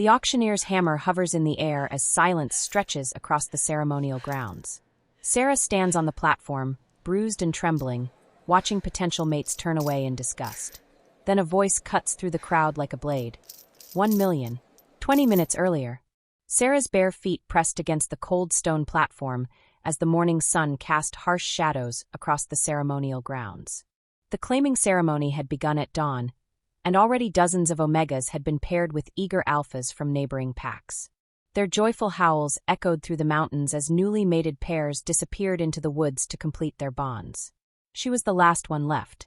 The auctioneer's hammer hovers in the air as silence stretches across the ceremonial grounds. Sarah stands on the platform, bruised and trembling, watching potential mates turn away in disgust. Then a voice cuts through the crowd like a blade. 1 million. 20 minutes earlier. Sarah's bare feet pressed against the cold stone platform as the morning sun cast harsh shadows across the ceremonial grounds. The claiming ceremony had begun at dawn, and already dozens of Omegas had been paired with eager alphas from neighboring packs. Their joyful howls echoed through the mountains as newly mated pairs disappeared into the woods to complete their bonds. She was the last one left.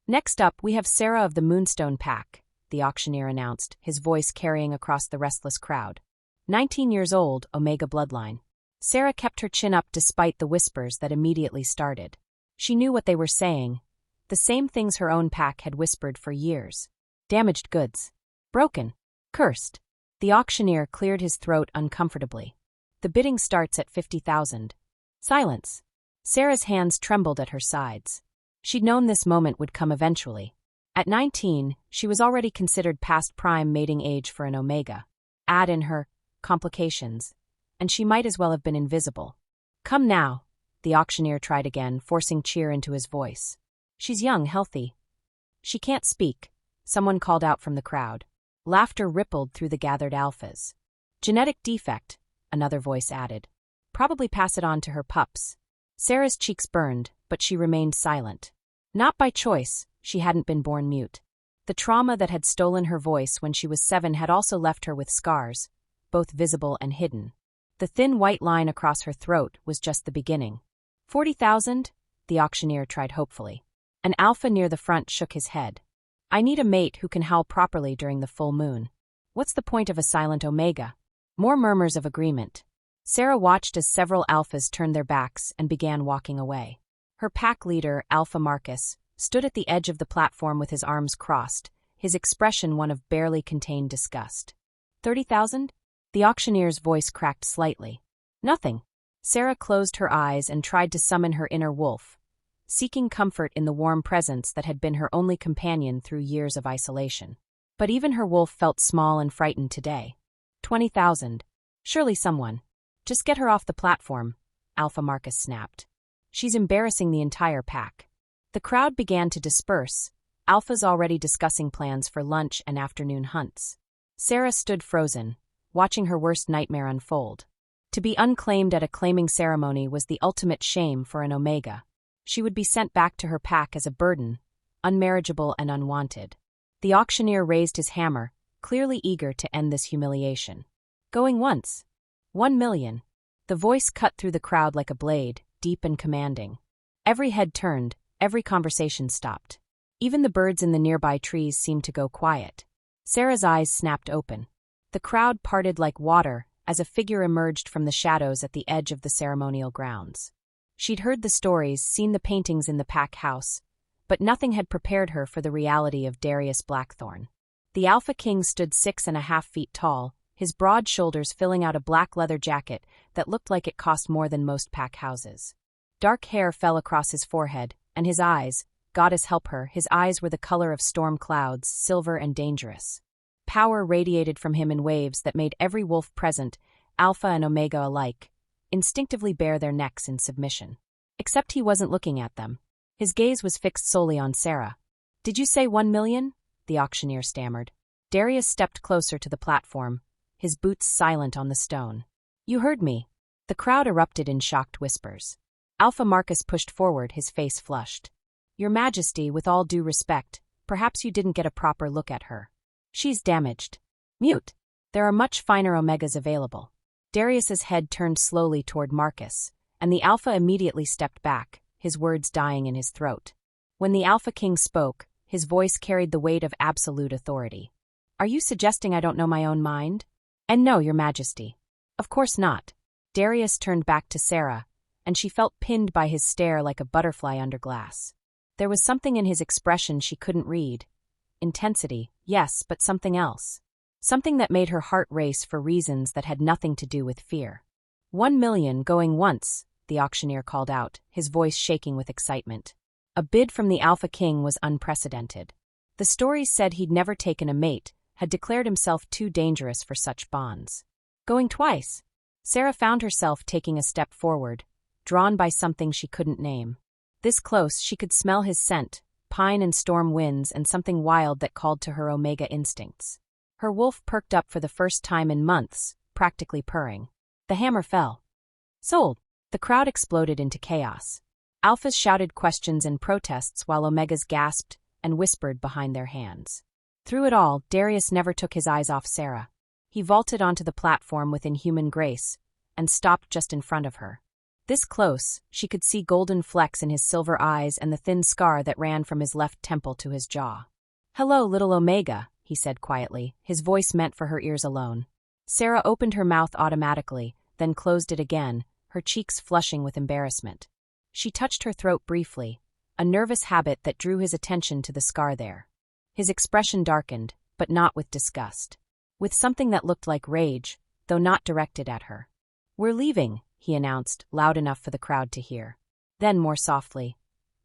Next up, we have Sarah of the Moonstone Pack, the auctioneer announced, his voice carrying across the restless crowd. 19 years old, Omega bloodline. Sarah kept her chin up despite the whispers that immediately started. She knew what they were saying, the same things her own pack had whispered for years. Damaged goods. Broken. Cursed. The auctioneer cleared his throat uncomfortably. The bidding starts at 50,000. Silence. Sarah's hands trembled at her sides. She'd known this moment would come eventually. At 19, she was already considered past prime mating age for an Omega. Add in her complications, and she might as well have been invisible. Come now, the auctioneer tried again, forcing cheer into his voice. She's young, healthy. She can't speak, someone called out from the crowd. Laughter rippled through the gathered alphas. Genetic defect, another voice added. Probably pass it on to her pups. Sarah's cheeks burned, but she remained silent. Not by choice, she hadn't been born mute. The trauma that had stolen her voice when she was 7 had also left her with scars, both visible and hidden. The thin white line across her throat was just the beginning. 40,000? The auctioneer tried hopefully. An alpha near the front shook his head. I need a mate who can howl properly during the full moon. What's the point of a silent Omega? More murmurs of agreement. Sarah watched as several alphas turned their backs and began walking away. Her pack leader, Alpha Marcus, stood at the edge of the platform with his arms crossed, his expression one of barely contained disgust. 30,000? The auctioneer's voice cracked slightly. Nothing. Sarah closed her eyes and tried to summon her inner wolf, seeking comfort in the warm presence that had been her only companion through years of isolation. But even her wolf felt small and frightened today. 20,000. Surely someone. Just get her off the platform, Alpha Marcus snapped. She's embarrassing the entire pack. The crowd began to disperse, alphas already discussing plans for lunch and afternoon hunts. Sarah stood frozen, watching her worst nightmare unfold. To be unclaimed at a claiming ceremony was the ultimate shame for an Omega. She would be sent back to her pack as a burden, unmarriageable and unwanted. The auctioneer raised his hammer, clearly eager to end this humiliation. Going once. 1 million. The voice cut through the crowd like a blade, deep and commanding. Every head turned, every conversation stopped. Even the birds in the nearby trees seemed to go quiet. Sarah's eyes snapped open. The crowd parted like water as a figure emerged from the shadows at the edge of the ceremonial grounds. She'd heard the stories, seen the paintings in the pack house, but nothing had prepared her for the reality of Darius Blackthorn. The Alpha King stood 6.5 feet tall, his broad shoulders filling out a black leather jacket that looked like it cost more than most pack houses. Dark hair fell across his forehead, and his eyes, goddess help her, his eyes were the color of storm clouds, silver and dangerous. Power radiated from him in waves that made every wolf present, Alpha and Omega alike, instinctively bare their necks in submission. Except he wasn't looking at them. His gaze was fixed solely on Sarah. Did you say 1 million? The auctioneer stammered. Darius stepped closer to the platform, his boots silent on the stone. You heard me. The crowd erupted in shocked whispers. Alpha Marcus pushed forward, his face flushed. Your Majesty, with all due respect, perhaps you didn't get a proper look at her. She's damaged. Mute. There are much finer Omegas available. Darius's head turned slowly toward Marcus, and the Alpha immediately stepped back, his words dying in his throat. When the Alpha King spoke, his voice carried the weight of absolute authority. Are you suggesting I don't know my own mind? And no, Your Majesty. Of course not. Darius turned back to Sarah, and she felt pinned by his stare like a butterfly under glass. There was something in his expression she couldn't read. Intensity, yes, but something else. Something that made her heart race for reasons that had nothing to do with fear. 1 million going once, the auctioneer called out, his voice shaking with excitement. A bid from the Alpha King was unprecedented. The stories said he'd never taken a mate, had declared himself too dangerous for such bonds. Going twice, Sarah found herself taking a step forward, drawn by something she couldn't name. This close, she could smell his scent, pine and storm winds, and something wild that called to her omega instincts. Her wolf perked up for the first time in months, practically purring. The hammer fell. Sold! The crowd exploded into chaos. Alphas shouted questions and protests while omegas gasped and whispered behind their hands. Through it all, Darius never took his eyes off Sarah. He vaulted onto the platform with inhuman grace and stopped just in front of her. This close, she could see golden flecks in his silver eyes and the thin scar that ran from his left temple to his jaw. "Hello, little Omega," he said quietly, his voice meant for her ears alone. Sarah opened her mouth automatically, then closed it again, her cheeks flushing with embarrassment. She touched her throat briefly, a nervous habit that drew his attention to the scar there. His expression darkened, but not with disgust. With something that looked like rage, though not directed at her. "We're leaving," he announced, loud enough for the crowd to hear. Then, more softly,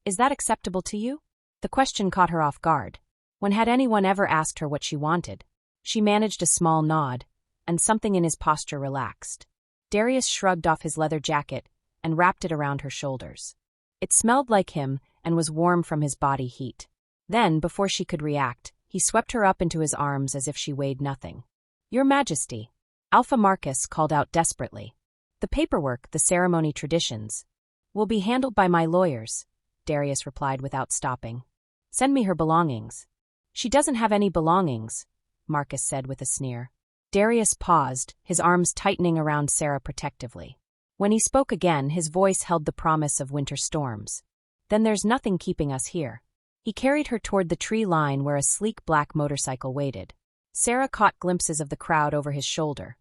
"Is that acceptable to you?" The question caught her off guard. When had anyone ever asked her what she wanted? She managed a small nod, and something in his posture relaxed. Darius shrugged off his leather jacket and wrapped it around her shoulders. It smelled like him and was warm from his body heat. Then, before she could react, he swept her up into his arms as if she weighed nothing. "Your Majesty," Alpha Marcus called out desperately. "The paperwork, the ceremony traditions, will be handled by my lawyers," Darius replied without stopping. "Send me her belongings." "She doesn't have any belongings," Marcus said with a sneer. Darius paused, his arms tightening around Sarah protectively. When he spoke again, his voice held the promise of winter storms. "Then there's nothing keeping us here." He carried her toward the tree line where a sleek black motorcycle waited. Sarah caught glimpses of the crowd over his shoulder.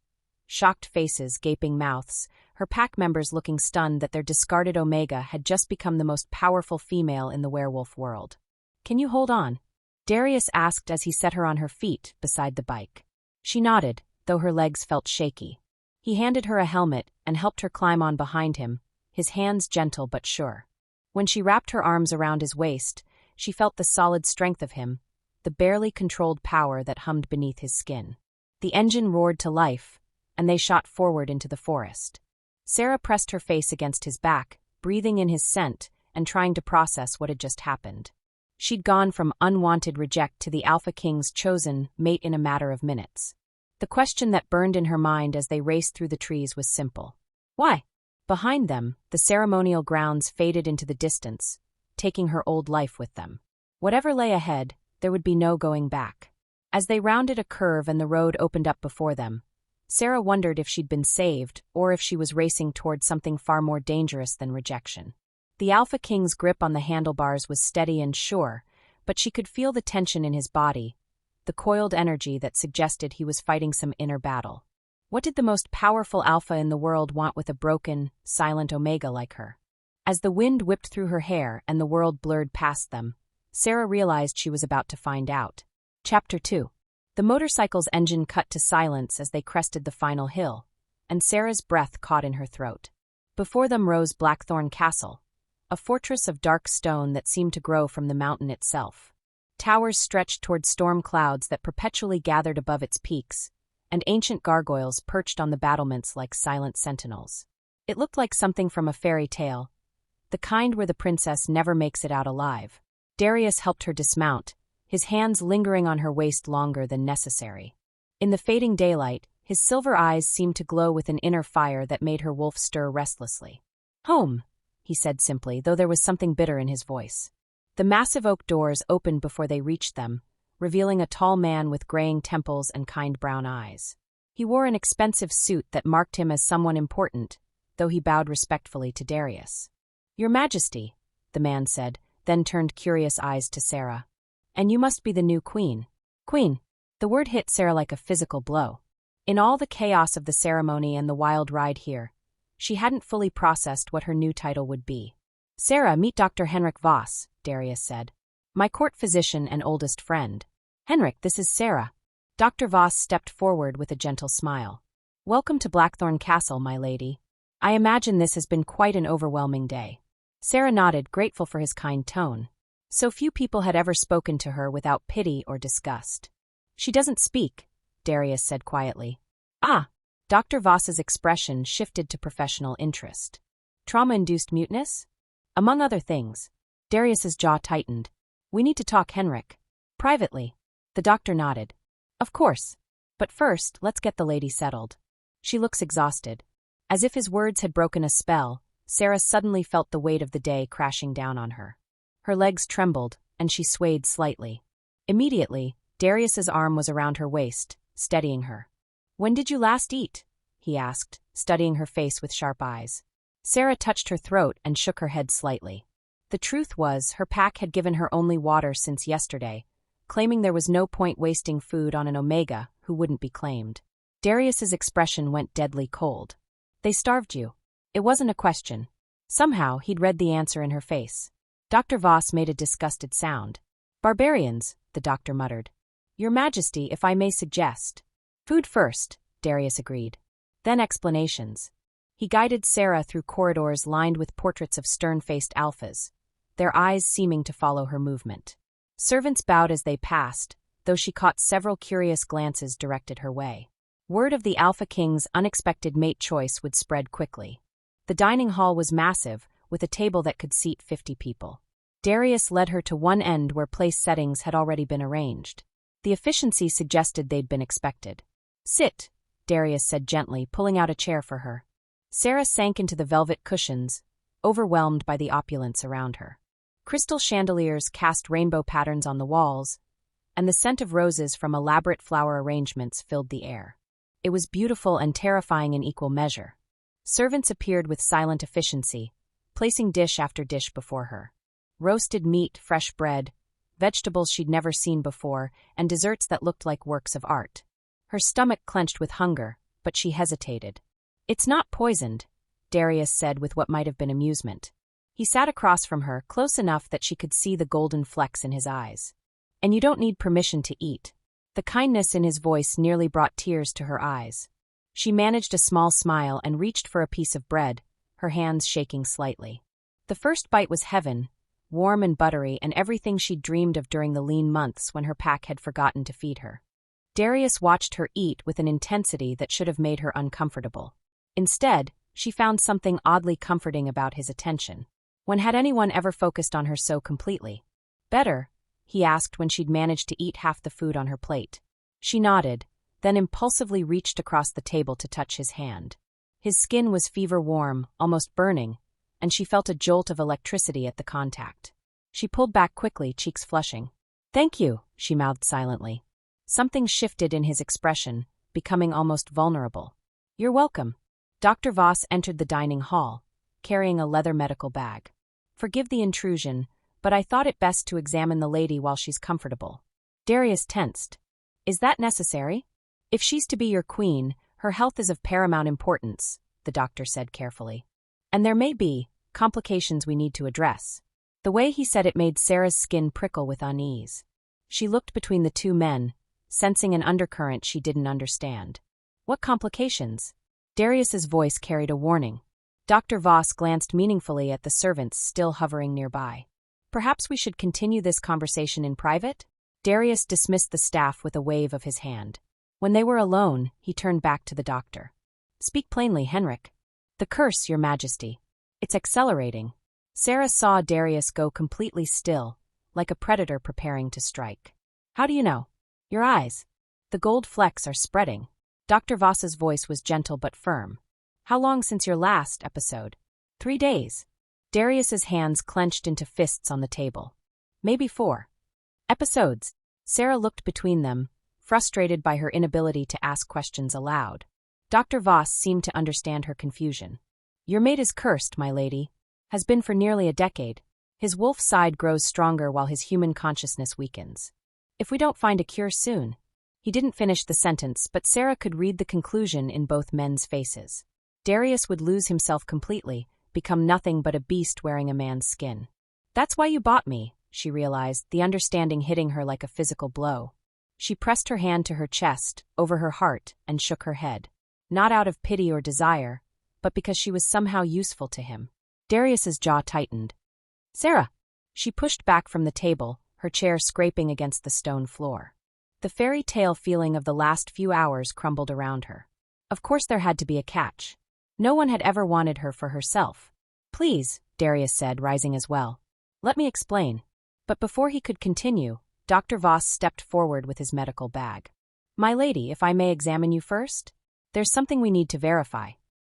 Shocked faces, gaping mouths, her pack members looking stunned that their discarded Omega had just become the most powerful female in the werewolf world. "Can you hold on?" Darius asked as he set her on her feet beside the bike. She nodded, though her legs felt shaky. He handed her a helmet and helped her climb on behind him, his hands gentle but sure. When she wrapped her arms around his waist, she felt the solid strength of him, the barely controlled power that hummed beneath his skin. The engine roared to life, and they shot forward into the forest. Sarah pressed her face against his back, breathing in his scent and trying to process what had just happened. She'd gone from unwanted reject to the Alpha King's chosen mate in a matter of minutes. The question that burned in her mind as they raced through the trees was simple. Why? Behind them, the ceremonial grounds faded into the distance, taking her old life with them. Whatever lay ahead, there would be no going back. As they rounded a curve and the road opened up before them, Sarah wondered if she'd been saved or if she was racing toward something far more dangerous than rejection. The Alpha King's grip on the handlebars was steady and sure, but she could feel the tension in his body, the coiled energy that suggested he was fighting some inner battle. What did the most powerful Alpha in the world want with a broken, silent Omega like her? As the wind whipped through her hair and the world blurred past them, Sarah realized she was about to find out. Chapter 2. The motorcycle's engine cut to silence as they crested the final hill, and Sarah's breath caught in her throat. Before them rose Blackthorn Castle, a fortress of dark stone that seemed to grow from the mountain itself. Towers stretched toward storm clouds that perpetually gathered above its peaks, and ancient gargoyles perched on the battlements like silent sentinels. It looked like something from a fairy tale, the kind where the princess never makes it out alive. Darius helped her dismount, his hands lingering on her waist longer than necessary. In the fading daylight, his silver eyes seemed to glow with an inner fire that made her wolf stir restlessly. "Home," he said simply, though there was something bitter in his voice. The massive oak doors opened before they reached them, revealing a tall man with graying temples and kind brown eyes. He wore an expensive suit that marked him as someone important, though he bowed respectfully to Darius. "Your Majesty," the man said, then turned curious eyes to Sarah. "And you must be the new queen." Queen. The word hit Sarah like a physical blow. In all the chaos of the ceremony and the wild ride here, she hadn't fully processed what her new title would be. "Sarah, meet Dr. Henrik Voss," Darius said. "My court physician and oldest friend." "Henrik, this is Sarah." Dr. Voss stepped forward with a gentle smile. "Welcome to Blackthorn Castle, my lady. I imagine this has been quite an overwhelming day." Sarah nodded, grateful for his kind tone. So few people had ever spoken to her without pity or disgust. She doesn't speak, Darius said quietly. Ah! Dr. Voss's expression shifted to professional interest. Trauma-induced muteness? Among other things. Darius's jaw tightened. We need to talk, Henrik. Privately. The doctor nodded. Of course. But first, let's get the lady settled. She looks exhausted. As if his words had broken a spell, Sarah suddenly felt the weight of the day crashing down on her. Her legs trembled, and she swayed slightly. Immediately, Darius's arm was around her waist, steadying her. When did you last eat? He asked, studying her face with sharp eyes. Sarah touched her throat and shook her head slightly. The truth was, her pack had given her only water since yesterday, claiming there was no point wasting food on an Omega who wouldn't be claimed. Darius's expression went deadly cold. They starved you. It wasn't a question. Somehow, he'd read the answer in her face. Dr. Voss made a disgusted sound. Barbarians, the doctor muttered. Your Majesty, if I may suggest. Food first, Darius agreed. Then explanations. He guided Sarah through corridors lined with portraits of stern-faced alphas, their eyes seeming to follow her movement. Servants bowed as they passed, though she caught several curious glances directed her way. Word of the Alpha King's unexpected mate choice would spread quickly. The dining hall was massive, with a table that could seat 50 people. Darius led her to one end where place settings had already been arranged. The efficiency suggested they'd been expected. Sit, Darius said gently, pulling out a chair for her. Sarah sank into the velvet cushions, overwhelmed by the opulence around her. Crystal chandeliers cast rainbow patterns on the walls, and the scent of roses from elaborate flower arrangements filled the air. It was beautiful and terrifying in equal measure. Servants appeared with silent efficiency, placing dish after dish before her. Roasted meat, fresh bread, vegetables she'd never seen before, and desserts that looked like works of art. Her stomach clenched with hunger, but she hesitated. It's not poisoned, Darius said with what might have been amusement. He sat across from her, close enough that she could see the golden flecks in his eyes. And you don't need permission to eat. The kindness in his voice nearly brought tears to her eyes. She managed a small smile and reached for a piece of bread, her hands shaking slightly. The first bite was heaven, warm and buttery, and everything she'd dreamed of during the lean months when her pack had forgotten to feed her. Darius watched her eat with an intensity that should have made her uncomfortable. Instead, she found something oddly comforting about his attention. When had anyone ever focused on her so completely? Better, he asked when she'd managed to eat half the food on her plate. She nodded, then impulsively reached across the table to touch his hand. His skin was fever-warm, almost burning, and she felt a jolt of electricity at the contact. She pulled back quickly, cheeks flushing. Thank you, she mouthed silently. Something shifted in his expression, becoming almost vulnerable. You're welcome. Dr. Voss entered the dining hall, carrying a leather medical bag. Forgive the intrusion, but I thought it best to examine the lady while she's comfortable. Darius tensed. Is that necessary? If she's to be your queen, her health is of paramount importance, the doctor said carefully. And there may be complications we need to address. The way he said it made Sarah's skin prickle with unease. She looked between the two men, sensing an undercurrent she didn't understand. What complications? Darius's voice carried a warning. Dr. Voss glanced meaningfully at the servants still hovering nearby. Perhaps we should continue this conversation in private? Darius dismissed the staff with a wave of his hand. When they were alone, he turned back to the doctor. Speak plainly, Henrik. The curse, Your Majesty. It's accelerating. Sarah saw Darius go completely still, like a predator preparing to strike. How do you know? Your eyes. The gold flecks are spreading. Dr. Voss's voice was gentle but firm. How long since your last episode? 3 days. Darius's hands clenched into fists on the table. Maybe 4. Episodes. Sarah looked between them, frustrated by her inability to ask questions aloud. Dr. Voss seemed to understand her confusion. Your mate is cursed, my lady. Has been for nearly a decade. His wolf side grows stronger while his human consciousness weakens. If we don't find a cure soon. He didn't finish the sentence, but Sarah could read the conclusion in both men's faces. Darius would lose himself completely, become nothing but a beast wearing a man's skin. That's why you bought me, she realized, the understanding hitting her like a physical blow. She pressed her hand to her chest, over her heart, and shook her head. Not out of pity or desire, but because she was somehow useful to him. Darius's jaw tightened. Sarah! She pushed back from the table, her chair scraping against the stone floor. The fairy tale feeling of the last few hours crumbled around her. Of course there had to be a catch. No one had ever wanted her for herself. "Please," Darius said, rising as well. "Let me explain." But before he could continue, Dr. Voss stepped forward with his medical bag. "My lady, if I may examine you first? There's something we need to verify."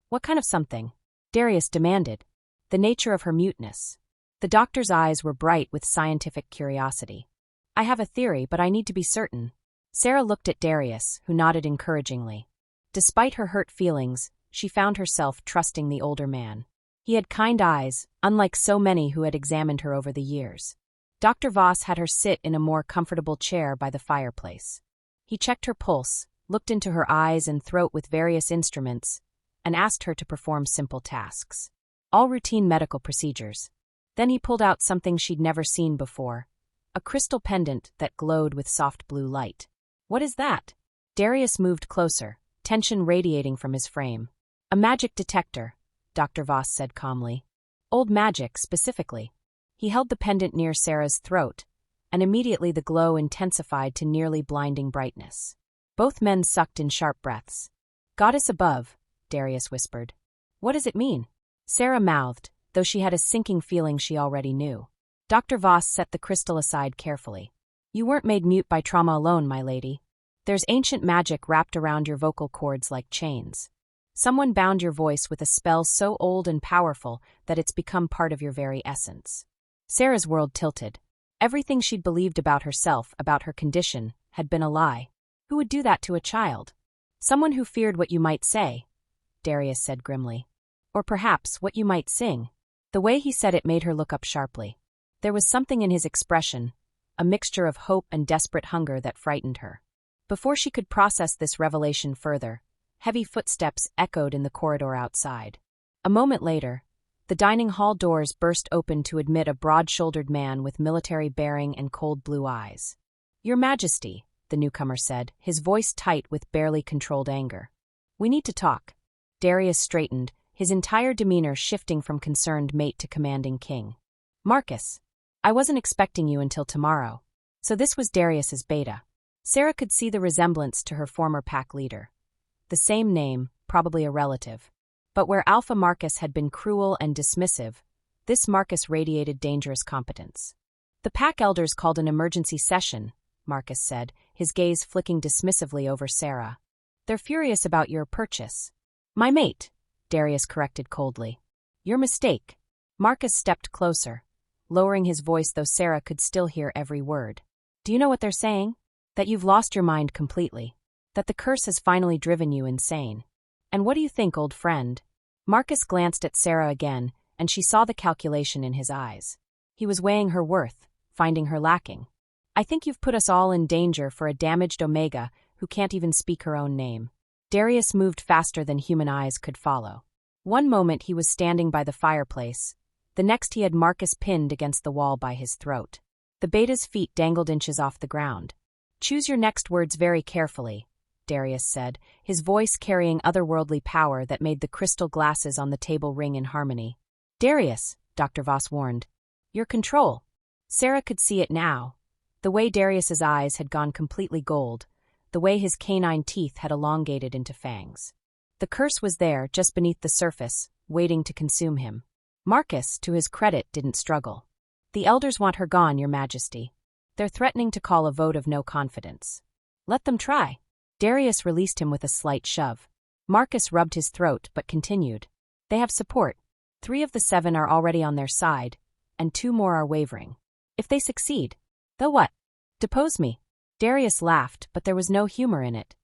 "What kind of something?" Darius demanded. "The nature of her muteness." The doctor's eyes were bright with scientific curiosity. "I have a theory, but I need to be certain." Sarah looked at Darius, who nodded encouragingly. Despite her hurt feelings, she found herself trusting the older man. He had kind eyes, unlike so many who had examined her over the years. Dr. Voss had her sit in a more comfortable chair by the fireplace. He checked her pulse, looked into her eyes and throat with various instruments, and asked her to perform simple tasks. All routine medical procedures. Then he pulled out something she'd never seen before, a crystal pendant that glowed with soft blue light. "What is that?" Darius moved closer, tension radiating from his frame. "A magic detector," Dr. Voss said calmly. "Old magic, specifically." He held the pendant near Sarah's throat, and immediately the glow intensified to nearly blinding brightness. Both men sucked in sharp breaths. "Goddess above," Darius whispered. "What does it mean?" Sarah mouthed, though she had a sinking feeling she already knew. Dr. Voss set the crystal aside carefully. "You weren't made mute by trauma alone, my lady. There's ancient magic wrapped around your vocal cords like chains. Someone bound your voice with a spell so old and powerful that it's become part of your very essence." Sarah's world tilted. Everything she'd believed about herself, about her condition, had been a lie. Who would do that to a child? "Someone who feared what you might say," Darius said grimly. "Or perhaps what you might sing." The way he said it made her look up sharply. There was something in his expression, a mixture of hope and desperate hunger that frightened her. Before she could process this revelation further, heavy footsteps echoed in the corridor outside. A moment later, the dining hall doors burst open to admit a broad-shouldered man with military bearing and cold blue eyes. "Your Majesty," the newcomer said, his voice tight with barely controlled anger. "We need to talk." Darius straightened, his entire demeanor shifting from concerned mate to commanding king. "Marcus, I wasn't expecting you until tomorrow." So this was Darius's beta. Sarah could see the resemblance to her former pack leader. The same name, probably a relative. But where Alpha Marcus had been cruel and dismissive, this Marcus radiated dangerous competence. "The pack elders called an emergency session," Marcus said, his gaze flicking dismissively over Sarah. "They're furious about your purchase." "My mate," Darius corrected coldly. "Your mistake." Marcus stepped closer, lowering his voice though Sarah could still hear every word. "Do you know what they're saying? That you've lost your mind completely. That the curse has finally driven you insane. And what do you think, old friend?" Marcus glanced at Sarah again, and she saw the calculation in his eyes. He was weighing her worth, finding her lacking. "I think you've put us all in danger for a damaged Omega who can't even speak her own name." Darius moved faster than human eyes could follow. One moment he was standing by the fireplace, the next he had Marcus pinned against the wall by his throat. The beta's feet dangled inches off the ground. "Choose your next words very carefully," Darius said, his voice carrying otherworldly power that made the crystal glasses on the table ring in harmony. "Darius," Dr. Voss warned. "Your control." Sarah could see it now. The way Darius's eyes had gone completely gold, the way his canine teeth had elongated into fangs. The curse was there, just beneath the surface, waiting to consume him. Marcus, to his credit, didn't struggle. "The elders want her gone, Your Majesty. They're threatening to call a vote of no confidence." "Let them try." Darius released him with a slight shove. Marcus rubbed his throat but continued. "They have support. 3 of the 7 are already on their side, and 2 more are wavering. If they succeed, they'll what? Depose me." Darius laughed, but there was no humor in it.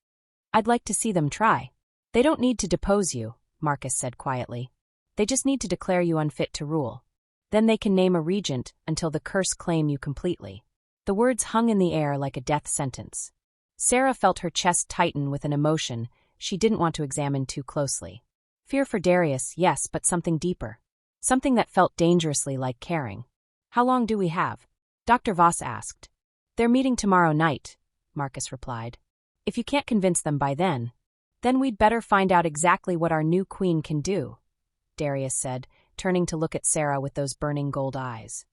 "I'd like to see them try." "They don't need to depose you," Marcus said quietly. "They just need to declare you unfit to rule. Then they can name a regent until the curse claim you completely." The words hung in the air like a death sentence. Sarah felt her chest tighten with an emotion she didn't want to examine too closely. Fear for Darius, yes, but something deeper. Something that felt dangerously like caring. "How long do we have?" Dr. Voss asked. "They're meeting tomorrow night," Marcus replied. "If you can't convince them by then we'd better find out exactly what our new queen can do," Darius said, turning to look at Sarah with those burning gold eyes.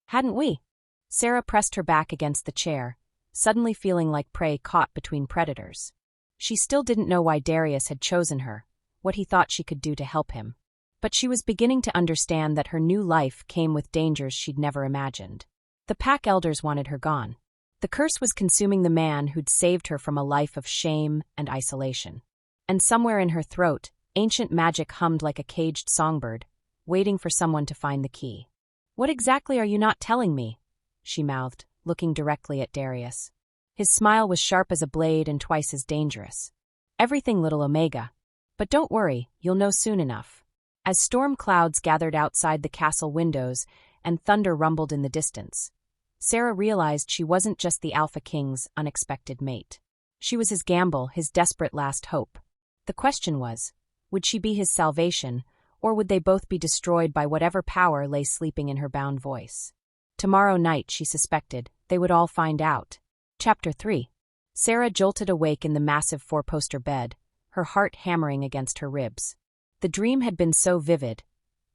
"Hadn't we?" Sarah pressed her back against the chair, suddenly feeling like prey caught between predators. She still didn't know why Darius had chosen her, what he thought she could do to help him. But she was beginning to understand that her new life came with dangers she'd never imagined. The pack elders wanted her gone. The curse was consuming the man who'd saved her from a life of shame and isolation. And somewhere in her throat, ancient magic hummed like a caged songbird, waiting for someone to find the key. "What exactly are you not telling me?" she mouthed, looking directly at Darius. His smile was sharp as a blade and twice as dangerous. "Everything, little Omega. But don't worry, you'll know soon enough." As storm clouds gathered outside the castle windows and thunder rumbled in the distance, Sarah realized she wasn't just the Alpha King's unexpected mate. She was his gamble, his desperate last hope. The question was, would she be his salvation, or would they both be destroyed by whatever power lay sleeping in her bound voice? Tomorrow night, she suspected, they would all find out. Chapter 3. Sarah jolted awake in the massive four-poster bed, her heart hammering against her ribs. The dream had been so vivid.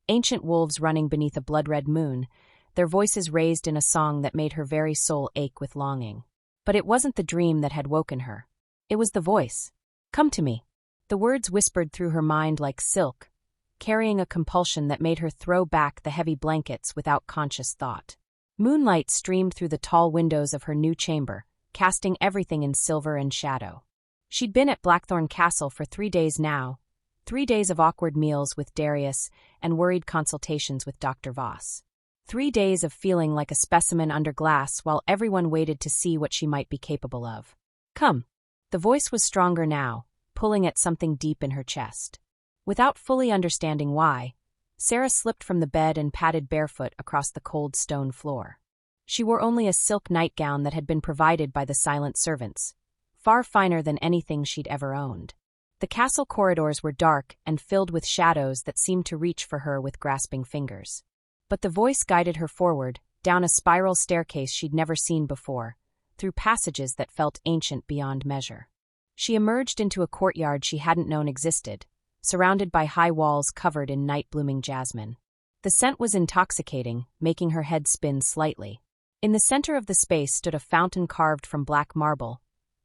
Ancient wolves running beneath a blood-red moon, their voices raised in a song that made her very soul ache with longing. But it wasn't the dream that had woken her. It was the voice. "Come to me." The words whispered through her mind like silk, carrying a compulsion that made her throw back the heavy blankets without conscious thought. Moonlight streamed through the tall windows of her new chamber, casting everything in silver and shadow. She'd been at Blackthorn Castle for 3 days now, 3 days of awkward meals with Darius and worried consultations with Dr. Voss. 3 days of feeling like a specimen under glass while everyone waited to see what she might be capable of. "Come." The voice was stronger now, pulling at something deep in her chest. Without fully understanding why, Sarah slipped from the bed and padded barefoot across the cold stone floor. She wore only a silk nightgown that had been provided by the silent servants, far finer than anything she'd ever owned. The castle corridors were dark and filled with shadows that seemed to reach for her with grasping fingers. But the voice guided her forward, down a spiral staircase she'd never seen before, through passages that felt ancient beyond measure. She emerged into a courtyard she hadn't known existed, surrounded by high walls covered in night-blooming jasmine. The scent was intoxicating, making her head spin slightly. In the center of the space stood a fountain carved from black marble,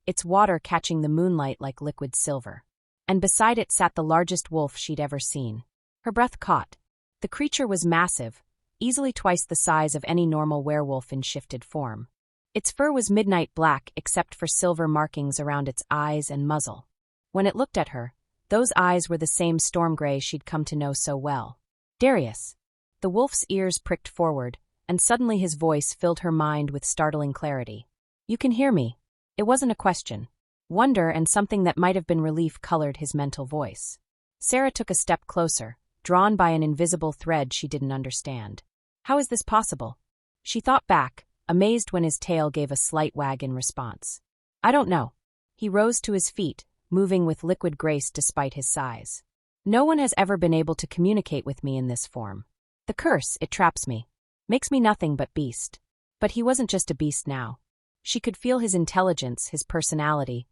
its water catching the moonlight like liquid silver. And beside it sat the largest wolf she'd ever seen. Her breath caught. The creature was massive, easily twice the size of any normal werewolf in shifted form. Its fur was midnight black except for silver markings around its eyes and muzzle. When it looked at her, those eyes were the same storm gray she'd come to know so well. "Darius." The wolf's ears pricked forward, and suddenly his voice filled her mind with startling clarity. "You can hear me." It wasn't a question. Wonder and something that might have been relief colored his mental voice. Sarah took a step closer, drawn by an invisible thread she didn't understand. How is this possible? She thought back, amazed when his tail gave a slight wag in response. "I don't know." He rose to his feet, moving with liquid grace despite his size. "No one has ever been able to communicate with me in this form. The curse, it traps me. Makes me nothing but beast." But he wasn't just a beast now. She could feel his intelligence, his personality,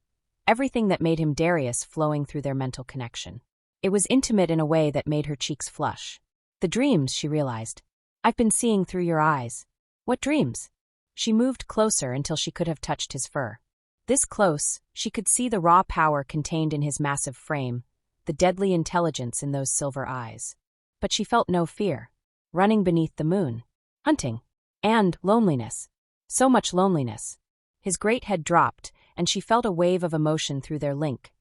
everything that made him Darius flowing through their mental connection. It was intimate in a way that made her cheeks flush. "The dreams," she realized. "I've been seeing through your eyes." "What dreams?" She moved closer until she could have touched his fur. This close, she could see the raw power contained in his massive frame, the deadly intelligence in those silver eyes. But she felt no fear. Running beneath the moon. Hunting. And loneliness. So much loneliness. His great head dropped, and she felt a wave of emotion through their link.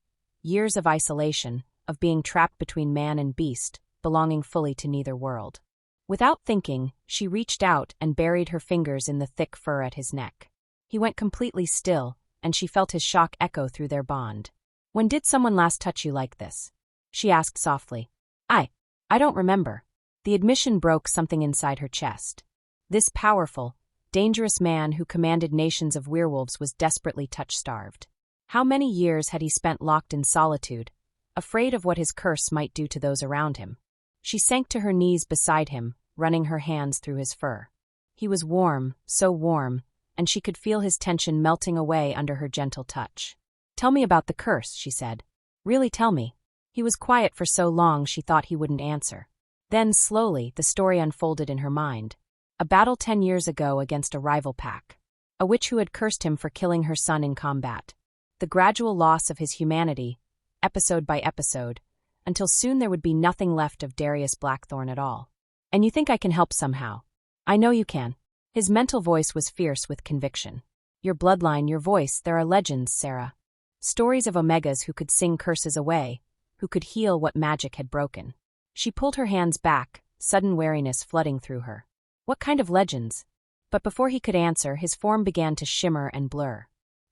Years of isolation, of being trapped between man and beast, belonging fully to neither world. Without thinking, she reached out and buried her fingers in the thick fur at his neck. He went completely still, and she felt his shock echo through their bond. "When did someone last touch you like this?" she asked softly. I don't remember." The admission broke something inside her chest. This powerful, dangerous man who commanded nations of werewolves was desperately touch-starved. How many years had he spent locked in solitude, afraid of what his curse might do to those around him? She sank to her knees beside him, running her hands through his fur. He was warm, so warm, and she could feel his tension melting away under her gentle touch. "Tell me about the curse," she said. "Really tell me." He was quiet for so long she thought he wouldn't answer. Then, slowly, the story unfolded in her mind. A battle 10 years ago against a rival pack. a witch who had cursed him for killing her son in combat. The gradual loss of his humanity, episode by episode, until soon there would be nothing left of Darius Blackthorne at all. And you think I can help somehow? I know you can. His mental voice was fierce with conviction. Your bloodline, your voice, there are legends, Sarah. Stories of Omegas who could sing curses away, who could heal what magic had broken. She pulled her hands back, sudden wariness flooding through her. What kind of legends? But before he could answer, his form began to shimmer and blur.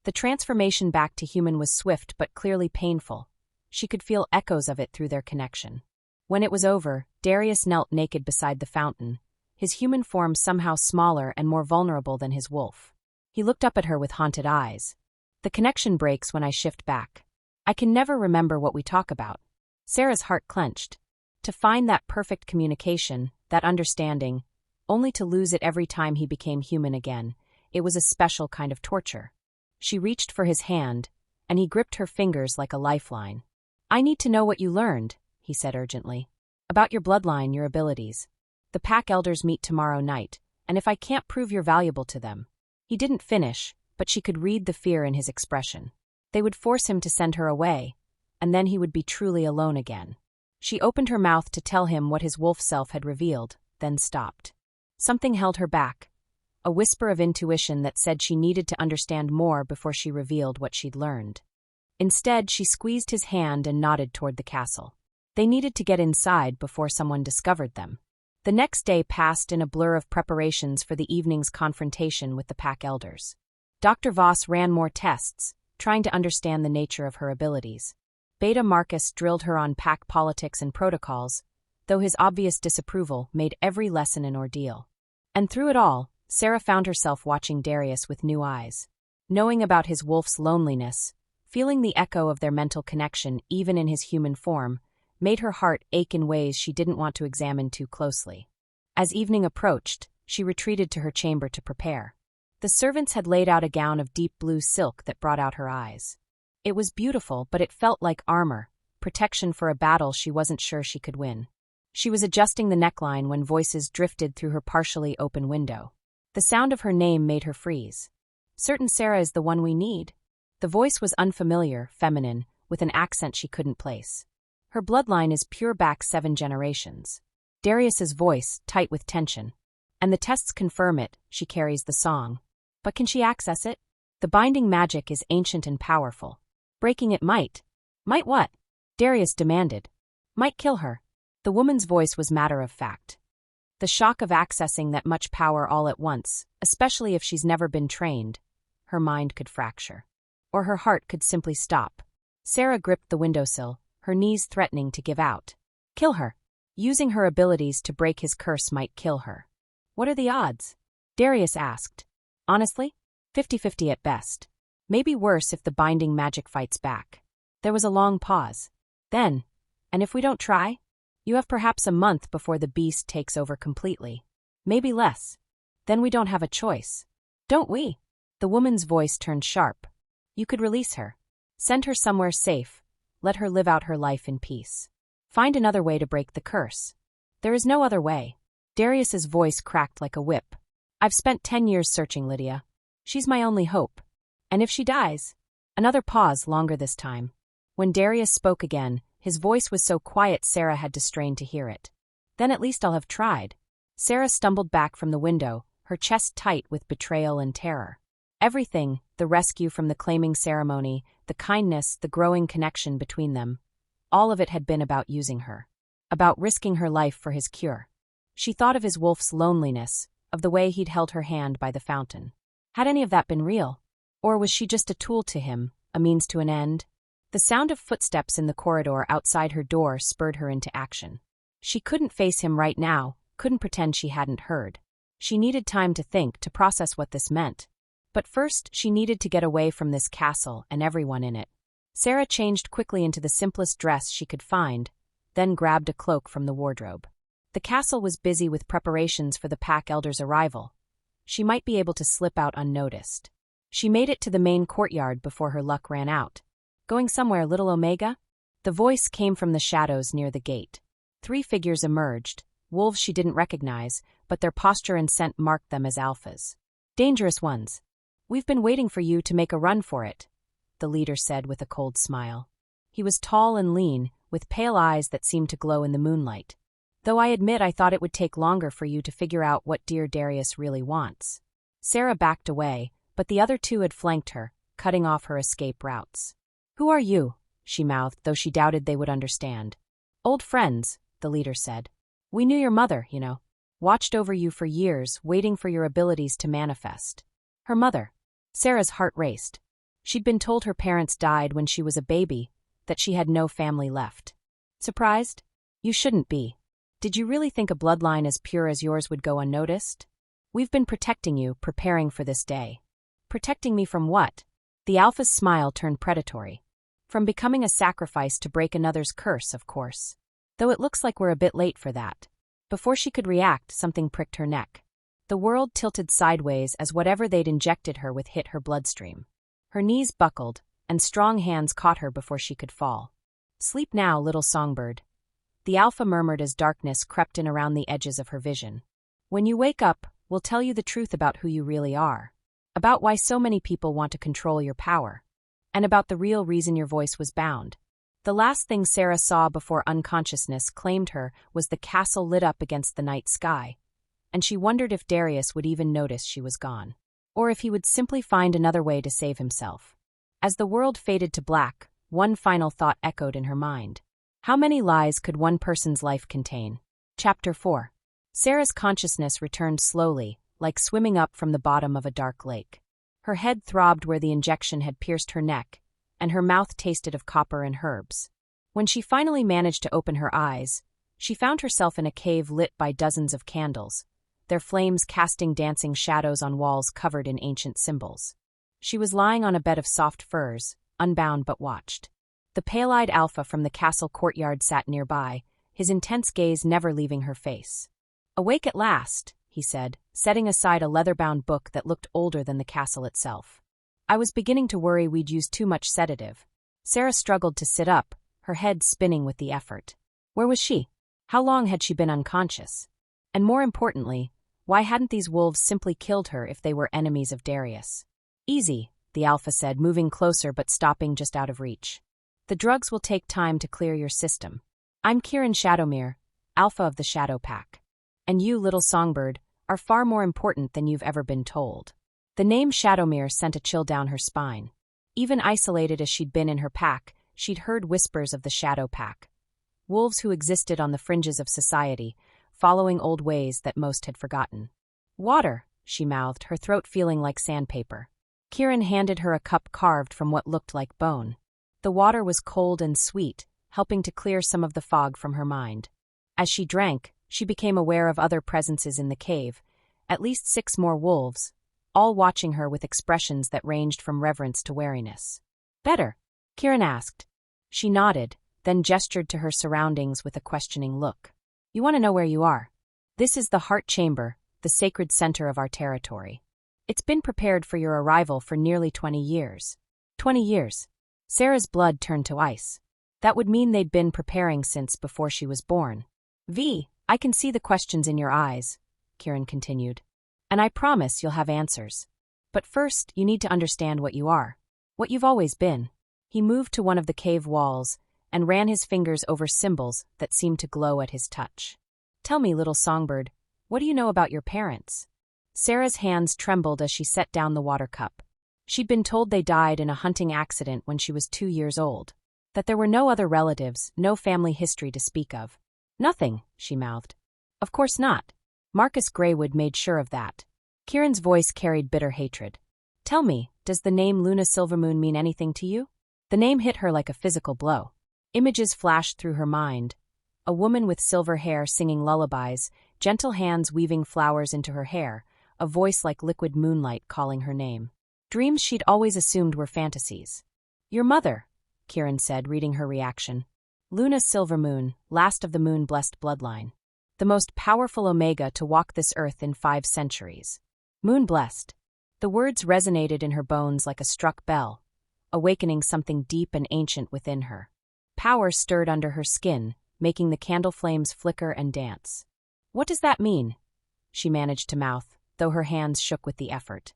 The transformation back to human was swift but clearly painful. She could feel echoes of it through their connection. When it was over, Darius knelt naked beside the fountain, his human form somehow smaller and more vulnerable than his wolf. He looked up at her with haunted eyes. The connection breaks when I shift back. I can never remember what we talk about. Sarah's heart clenched. To find that perfect communication, that understanding, only to lose it every time he became human again, it was a special kind of torture. She reached for his hand, and he gripped her fingers like a lifeline. I need to know what you learned, he said urgently. About your bloodline, your abilities. The pack elders meet tomorrow night, and if I can't prove you're valuable to them. He didn't finish, but she could read the fear in his expression. They would force him to send her away, and then he would be truly alone again. She opened her mouth to tell him what his wolf self had revealed, then stopped. Something held her back, a whisper of intuition that said she needed to understand more before she revealed what she'd learned. Instead, she squeezed his hand and nodded toward the castle. They needed to get inside before someone discovered them. The next day passed in a blur of preparations for the evening's confrontation with the pack elders. Dr. Voss ran more tests, trying to understand the nature of her abilities. Beta Marcus drilled her on pack politics and protocols, though his obvious disapproval made every lesson an ordeal. And through it all, Sarah found herself watching Darius with new eyes. Knowing about his wolf's loneliness, feeling the echo of their mental connection even in his human form, made her heart ache in ways she didn't want to examine too closely. As evening approached, she retreated to her chamber to prepare. The servants had laid out a gown of deep blue silk that brought out her eyes. It was beautiful, but it felt like armor, protection for a battle she wasn't sure she could win. She was adjusting the neckline when voices drifted through her partially open window. The sound of her name made her freeze. Certain Sarah is the one we need. The voice was unfamiliar, feminine, with an accent she couldn't place. Her bloodline is pure back 7 generations. Darius's voice, tight with tension. And the tests confirm it, she carries the song. But can she access it? The binding magic is ancient and powerful. Breaking it might. Might what? Darius demanded. Might kill her. The woman's voice was matter of fact. The shock of accessing that much power all at once, especially if she's never been trained, her mind could fracture. Or her heart could simply stop. Sarah gripped the windowsill, her knees threatening to give out. Kill her. Using her abilities to break his curse might kill her. What are the odds? Darius asked. Honestly? 50-50 at best. Maybe worse if the binding magic fights back. There was a long pause. Then, and if we don't try? You have perhaps a month before the beast takes over completely. Maybe less. Then we don't have a choice. Don't we? The woman's voice turned sharp. You could release her. Send her somewhere safe. Let her live out her life in peace. Find another way to break the curse. There is no other way. Darius's voice cracked like a whip. I've spent 10 years searching Lydia. She's my only hope. And if she dies? Another pause, longer this time. When Darius spoke again, his voice was so quiet Sarah had to strain to hear it. Then at least I'll have tried. Sarah stumbled back from the window, her chest tight with betrayal and terror. Everything, the rescue from the claiming ceremony, the kindness, the growing connection between them, all of it had been about using her. About risking her life for his cure. She thought of his wolf's loneliness, of the way he'd held her hand by the fountain. Had any of that been real? Or was she just a tool to him, a means to an end? The sound of footsteps in the corridor outside her door spurred her into action. She couldn't face him right now, couldn't pretend she hadn't heard. She needed time to think, to process what this meant. But first, she needed to get away from this castle and everyone in it. Sarah changed quickly into the simplest dress she could find, then grabbed a cloak from the wardrobe. The castle was busy with preparations for the pack elder's arrival. She might be able to slip out unnoticed. She made it to the main courtyard before her luck ran out. Going somewhere, little Omega? The voice came from the shadows near the gate. 3 figures emerged, wolves she didn't recognize, but their posture and scent marked them as alphas. Dangerous ones. We've been waiting for you to make a run for it, the leader said with a cold smile. He was tall and lean, with pale eyes that seemed to glow in the moonlight. Though I admit I thought it would take longer for you to figure out what dear Darius really wants. Sarah backed away, but the other two had flanked her, cutting off her escape routes. Who are you? She mouthed, though she doubted they would understand. Old friends, the leader said. We knew your mother, you know. Watched over you for years, waiting for your abilities to manifest. Her mother. Sarah's heart raced. She'd been told her parents died when she was a baby, that she had no family left. Surprised? You shouldn't be. Did you really think a bloodline as pure as yours would go unnoticed? We've been protecting you, preparing for this day. Protecting me from what? The Alpha's smile turned predatory. From becoming a sacrifice to break another's curse, of course. Though it looks like we're a bit late for that. Before she could react, something pricked her neck. The world tilted sideways as whatever they'd injected her with hit her bloodstream. Her knees buckled, and strong hands caught her before she could fall. Sleep now, little songbird. The Alpha murmured as darkness crept in around the edges of her vision. When you wake up, we'll tell you the truth about who you really are. About why so many people want to control your power. And about the real reason your voice was bound. The last thing Sarah saw before unconsciousness claimed her was the castle lit up against the night sky. And she wondered if Darius would even notice she was gone. Or if he would simply find another way to save himself. As the world faded to black, one final thought echoed in her mind. How many lies could one person's life contain? Chapter 4. Sarah's consciousness returned slowly, like swimming up from the bottom of a dark lake. Her head throbbed where the injection had pierced her neck, and her mouth tasted of copper and herbs. When she finally managed to open her eyes, she found herself in a cave lit by dozens of candles, their flames casting dancing shadows on walls covered in ancient symbols. She was lying on a bed of soft furs, unbound but watched. The pale-eyed Alpha from the castle courtyard sat nearby, his intense gaze never leaving her face. Awake at last, he said, setting aside a leather-bound book that looked older than the castle itself. I was beginning to worry we'd used too much sedative. Sarah struggled to sit up, her head spinning with the effort. Where was she? How long had she been unconscious? And more importantly, why hadn't these wolves simply killed her if they were enemies of Darius? Easy, the Alpha said, moving closer but stopping just out of reach. The drugs will take time to clear your system. I'm Kiran Shadowmere, Alpha of the Shadow Pack. And you, little songbird, are far more important than you've ever been told. The name Shadowmere sent a chill down her spine. Even isolated as she'd been in her pack, she'd heard whispers of the Shadow Pack. Wolves who existed on the fringes of society, following old ways that most had forgotten. Water, she mouthed, her throat feeling like sandpaper. Kiran handed her a cup carved from what looked like bone. The water was cold and sweet, helping to clear some of the fog from her mind. As she drank, she became aware of other presences in the cave, at least 6 more wolves, all watching her with expressions that ranged from reverence to wariness. Better? Kiran asked. She nodded, then gestured to her surroundings with a questioning look. You want to know where you are? This is the Heart Chamber, the sacred center of our territory. It's been prepared for your arrival for nearly 20 years. 20 years. Sarah's blood turned to ice. That would mean they'd been preparing since before she was born. I can see the questions in your eyes, Kiran continued. And I promise you'll have answers. But first, you need to understand what you are. What you've always been. He moved to one of the cave walls and ran his fingers over symbols that seemed to glow at his touch. Tell me, little songbird, what do you know about your parents? Sarah's hands trembled as she set down the water cup. She'd been told they died in a hunting accident when she was 2 years old. That there were no other relatives, no family history to speak of. Nothing, she mouthed. Of course not. Marcus Greywood made sure of that. Kiran's voice carried bitter hatred. Tell me, does the name Luna Silvermoon mean anything to you? The name hit her like a physical blow. Images flashed through her mind. A woman with silver hair singing lullabies, gentle hands weaving flowers into her hair, a voice like liquid moonlight calling her name. Dreams she'd always assumed were fantasies. Your mother, Kiran said, reading her reaction. Luna Silvermoon, last of the moon-blessed bloodline. The most powerful Omega to walk this earth in 5 centuries. Moon-blessed. The words resonated in her bones like a struck bell, awakening something deep and ancient within her. Power stirred under her skin, making the candle flames flicker and dance. What does that mean? She managed to mouth, though her hands shook with the effort.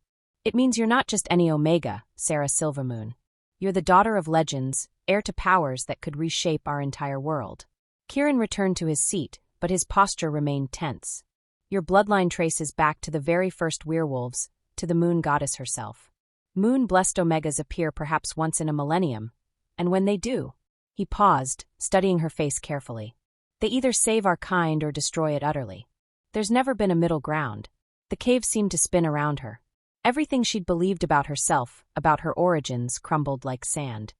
It means you're not just any Omega, Sarah Silvermoon. You're the daughter of legends, heir to powers that could reshape our entire world. Kieran returned to his seat, but his posture remained tense. Your bloodline traces back to the very first werewolves, to the moon goddess herself. Moon-blessed Omegas appear perhaps once in a millennium, and when they do, he paused, studying her face carefully. They either save our kind or destroy it utterly. There's never been a middle ground. The cave seemed to spin around her. Everything she'd believed about herself, about her origins, crumbled like sand.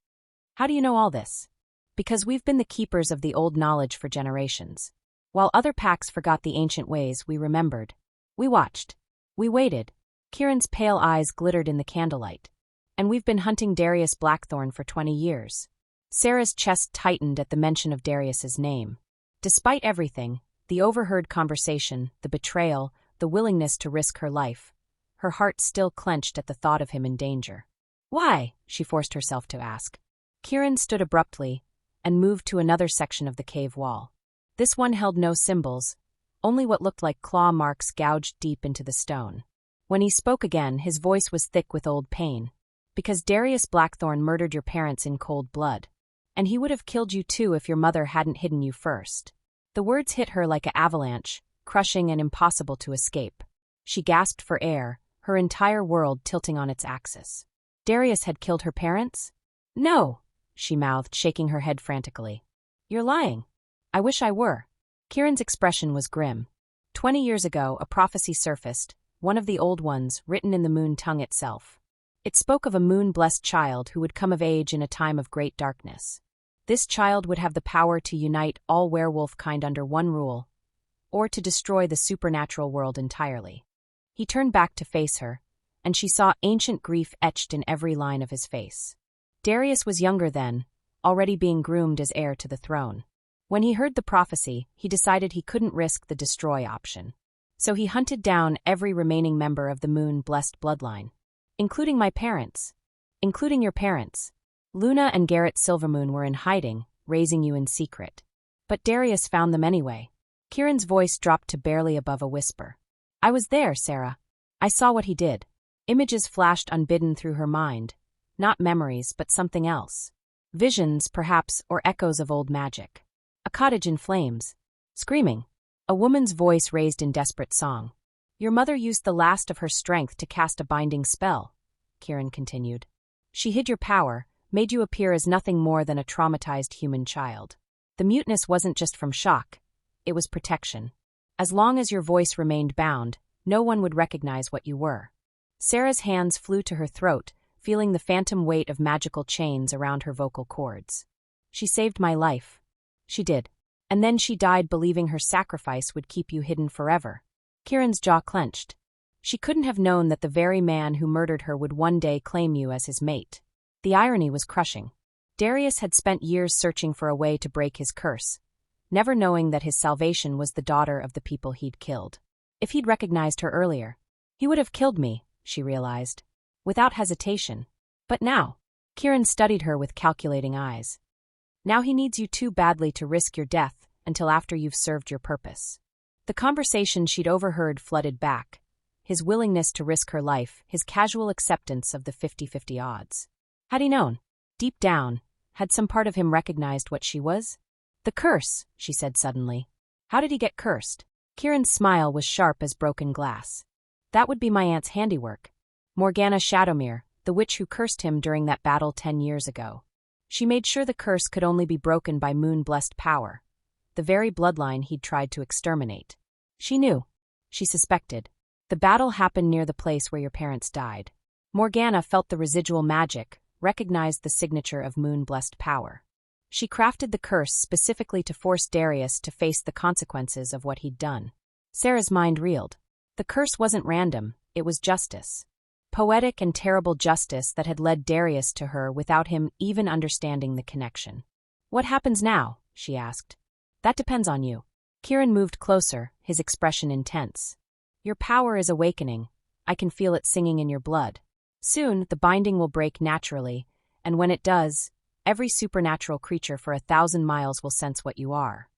How do you know all this? Because we've been the keepers of the old knowledge for generations. While other packs forgot the ancient ways, we remembered. We watched. We waited. Kieran's pale eyes glittered in the candlelight. And we've been hunting Darius Blackthorn for 20 years. Sarah's chest tightened at the mention of Darius's name. Despite everything, the overheard conversation, the betrayal, the willingness to risk her life, her heart still clenched at the thought of him in danger. Why? She forced herself to ask. Kieran stood abruptly and moved to another section of the cave wall. This one held no symbols, only what looked like claw marks gouged deep into the stone. When he spoke again, his voice was thick with old pain. Because Darius Blackthorn murdered your parents in cold blood. And he would have killed you too if your mother hadn't hidden you first. The words hit her like an avalanche, crushing and impossible to escape. She gasped for air, her entire world tilting on its axis. Darius had killed her parents? No, she mouthed, shaking her head frantically. You're lying. I wish I were. Kieran's expression was grim. 20 years ago, a prophecy surfaced, one of the old ones, written in the moon tongue itself. It spoke of a moon-blessed child who would come of age in a time of great darkness. This child would have the power to unite all werewolf kind under one rule, or to destroy the supernatural world entirely. He turned back to face her, and she saw ancient grief etched in every line of his face. Darius was younger then, already being groomed as heir to the throne. When he heard the prophecy, he decided he couldn't risk the destroy option. So he hunted down every remaining member of the moon-blessed bloodline. Including my parents. Including your parents. Luna and Garrett Silvermoon were in hiding, raising you in secret. But Darius found them anyway. Kieran's voice dropped to barely above a whisper. I was there, Sarah. I saw what he did. Images flashed unbidden through her mind. Not memories, but something else. Visions, perhaps, or echoes of old magic. A cottage in flames. Screaming. A woman's voice raised in desperate song. Your mother used the last of her strength to cast a binding spell, Kieran continued. She hid your power, made you appear as nothing more than a traumatized human child. The muteness wasn't just from shock. It was protection. As long as your voice remained bound, no one would recognize what you were. Sarah's hands flew to her throat, feeling the phantom weight of magical chains around her vocal cords. She saved my life. She did. And then she died believing her sacrifice would keep you hidden forever. Kieran's jaw clenched. She couldn't have known that the very man who murdered her would one day claim you as his mate. The irony was crushing. Darius had spent years searching for a way to break his curse, never knowing that his salvation was the daughter of the people he'd killed. If he'd recognized her earlier, he would have killed me, she realized, without hesitation. But now, Kieran studied her with calculating eyes. Now he needs you too badly to risk your death until after you've served your purpose. The conversation she'd overheard flooded back. His willingness to risk her life, his casual acceptance of the 50-50 odds. Had he known? Deep down, had some part of him recognized what she was? The curse, she said suddenly. How did he get cursed? Kieran's smile was sharp as broken glass. That would be my aunt's handiwork. Morgana Shadowmere, the witch who cursed him during that battle 10 years ago. She made sure the curse could only be broken by moon-blessed power, the very bloodline he'd tried to exterminate. She knew. She suspected. The battle happened near the place where your parents died. Morgana felt the residual magic, recognized the signature of moon-blessed power. She crafted the curse specifically to force Darius to face the consequences of what he'd done. Sarah's mind reeled. The curse wasn't random, it was justice. Poetic and terrible justice that had led Darius to her without him even understanding the connection. What happens now? She asked. That depends on you. Kieran moved closer, his expression intense. Your power is awakening. I can feel it singing in your blood. Soon, the binding will break naturally, and when it does, every supernatural creature for 1,000 miles will sense what you are.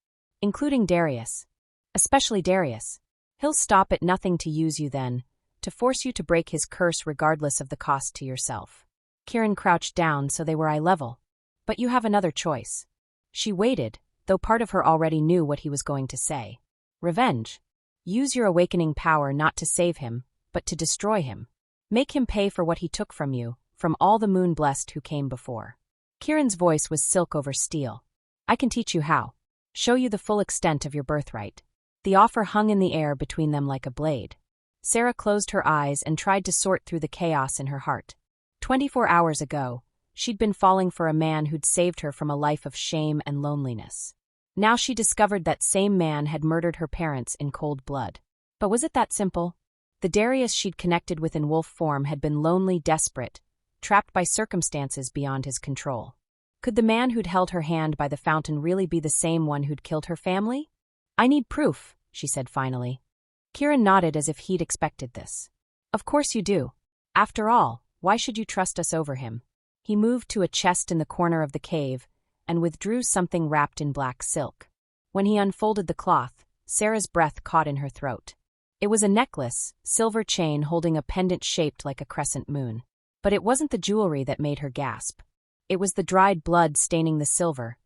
Including Darius. Especially Darius. He'll stop at nothing to use you then, to force you to break his curse regardless of the cost to yourself. Kieran crouched down so they were eye level. But you have another choice. She waited, though part of her already knew what he was going to say. Revenge. Use your awakening power not to save him, but to destroy him. Make him pay for what he took from you, from all the moon-blessed who came before. Kieran's voice was silk over steel. I can teach you how. Show you the full extent of your birthright. The offer hung in the air between them like a blade. Sarah closed her eyes and tried to sort through the chaos in her heart. 24 hours ago, she'd been falling for a man who'd saved her from a life of shame and loneliness. Now she discovered that same man had murdered her parents in cold blood. But was it that simple? The Darius she'd connected with in wolf form had been lonely, desperate, trapped by circumstances beyond his control. Could the man who'd held her hand by the fountain really be the same one who'd killed her family? I need proof, she said finally. Kieran nodded as if he'd expected this. Of course you do. After all, why should you trust us over him? He moved to a chest in the corner of the cave and withdrew something wrapped in black silk. When he unfolded the cloth, Sarah's breath caught in her throat. It was a necklace, silver chain holding a pendant shaped like a crescent moon. But it wasn't the jewelry that made her gasp. It was the dried blood staining the silver,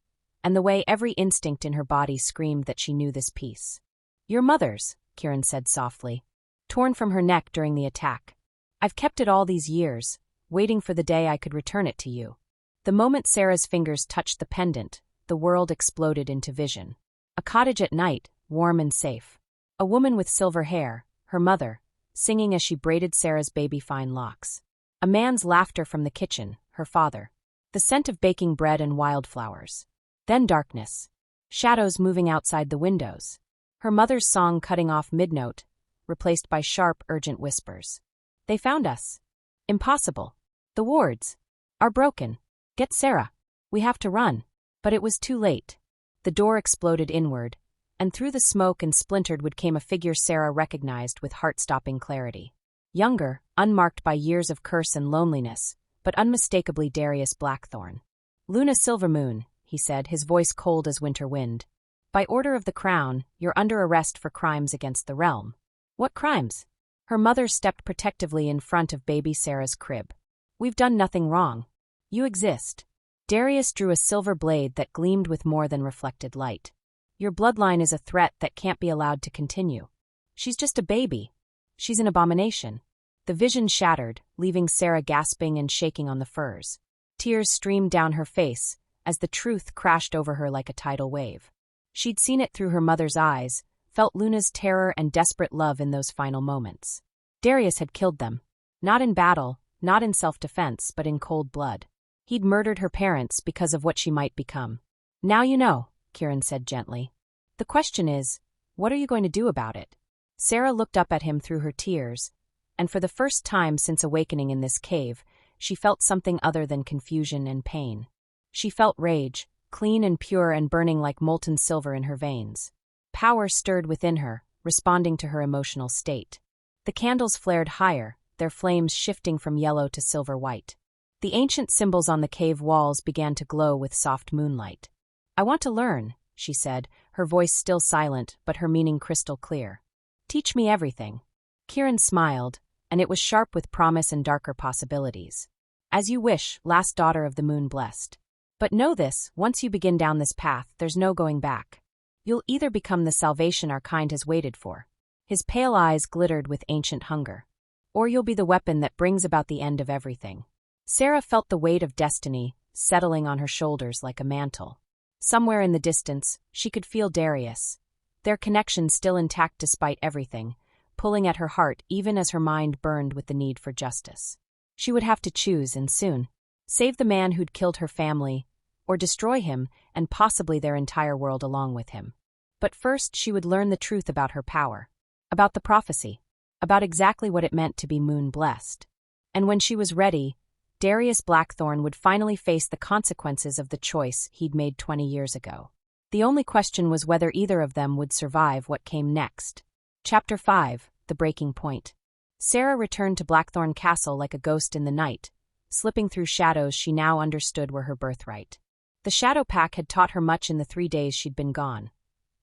and the way every instinct in her body screamed that she knew this piece. Your mother's, Kieran said softly, torn from her neck during the attack. I've kept it all these years, waiting for the day I could return it to you. The moment Sarah's fingers touched the pendant, the world exploded into vision. A cottage at night, warm and safe. A woman with silver hair, her mother, singing as she braided Sarah's baby-fine locks. A man's laughter from the kitchen, her father. The scent of baking bread and wildflowers. Then darkness. Shadows moving outside the windows. Her mother's song cutting off mid-note, replaced by sharp, urgent whispers. They found us. Impossible. The wards are broken. Get Sarah. We have to run. But it was too late. The door exploded inward, and through the smoke and splintered wood came a figure Sarah recognized with heart-stopping clarity. Younger, unmarked by years of curse and loneliness, but unmistakably Darius Blackthorn. Luna Silvermoon, he said, his voice cold as winter wind. By order of the crown, you're under arrest for crimes against the realm. What crimes? Her mother stepped protectively in front of baby Sarah's crib. We've done nothing wrong. You exist. Darius drew a silver blade that gleamed with more than reflected light. Your bloodline is a threat that can't be allowed to continue. She's just a baby. She's an abomination. The vision shattered, leaving Sarah gasping and shaking on the furs. Tears streamed down her face as the truth crashed over her like a tidal wave. She'd seen it through her mother's eyes, felt Luna's terror and desperate love in those final moments. Darius had killed them. Not in battle, not in self-defense, but in cold blood. He'd murdered her parents because of what she might become. Now you know, Kieran said gently. The question is, what are you going to do about it? Sarah looked up at him through her tears, and for the first time since awakening in this cave, she felt something other than confusion and pain. She felt rage, clean and pure and burning like molten silver in her veins. Power stirred within her, responding to her emotional state. The candles flared higher, their flames shifting from yellow to silver-white. The ancient symbols on the cave walls began to glow with soft moonlight. I want to learn, she said, her voice still silent but her meaning crystal clear. Teach me everything. Kieran smiled, and it was sharp with promise and darker possibilities. As you wish, last daughter of the moon blessed. But know this, once you begin down this path, there's no going back. You'll either become the salvation our kind has waited for. His pale eyes glittered with ancient hunger. Or you'll be the weapon that brings about the end of everything. Sarah felt the weight of destiny settling on her shoulders like a mantle. Somewhere in the distance, she could feel Darius, their connection still intact despite everything, pulling at her heart even as her mind burned with the need for justice. She would have to choose, and soon. Save the man who'd killed her family, or destroy him and possibly their entire world along with him. But first she would learn the truth about her power, about the prophecy, about exactly what it meant to be moon-blessed. And when she was ready, Darius Blackthorn would finally face the consequences of the choice he'd made 20 years ago. The only question was whether either of them would survive what came next. Chapter 5, The Breaking Point. Sarah returned to Blackthorn Castle like a ghost in the night, slipping through shadows she now understood were her birthright. The Shadow Pack had taught her much in the 3 days she'd been gone.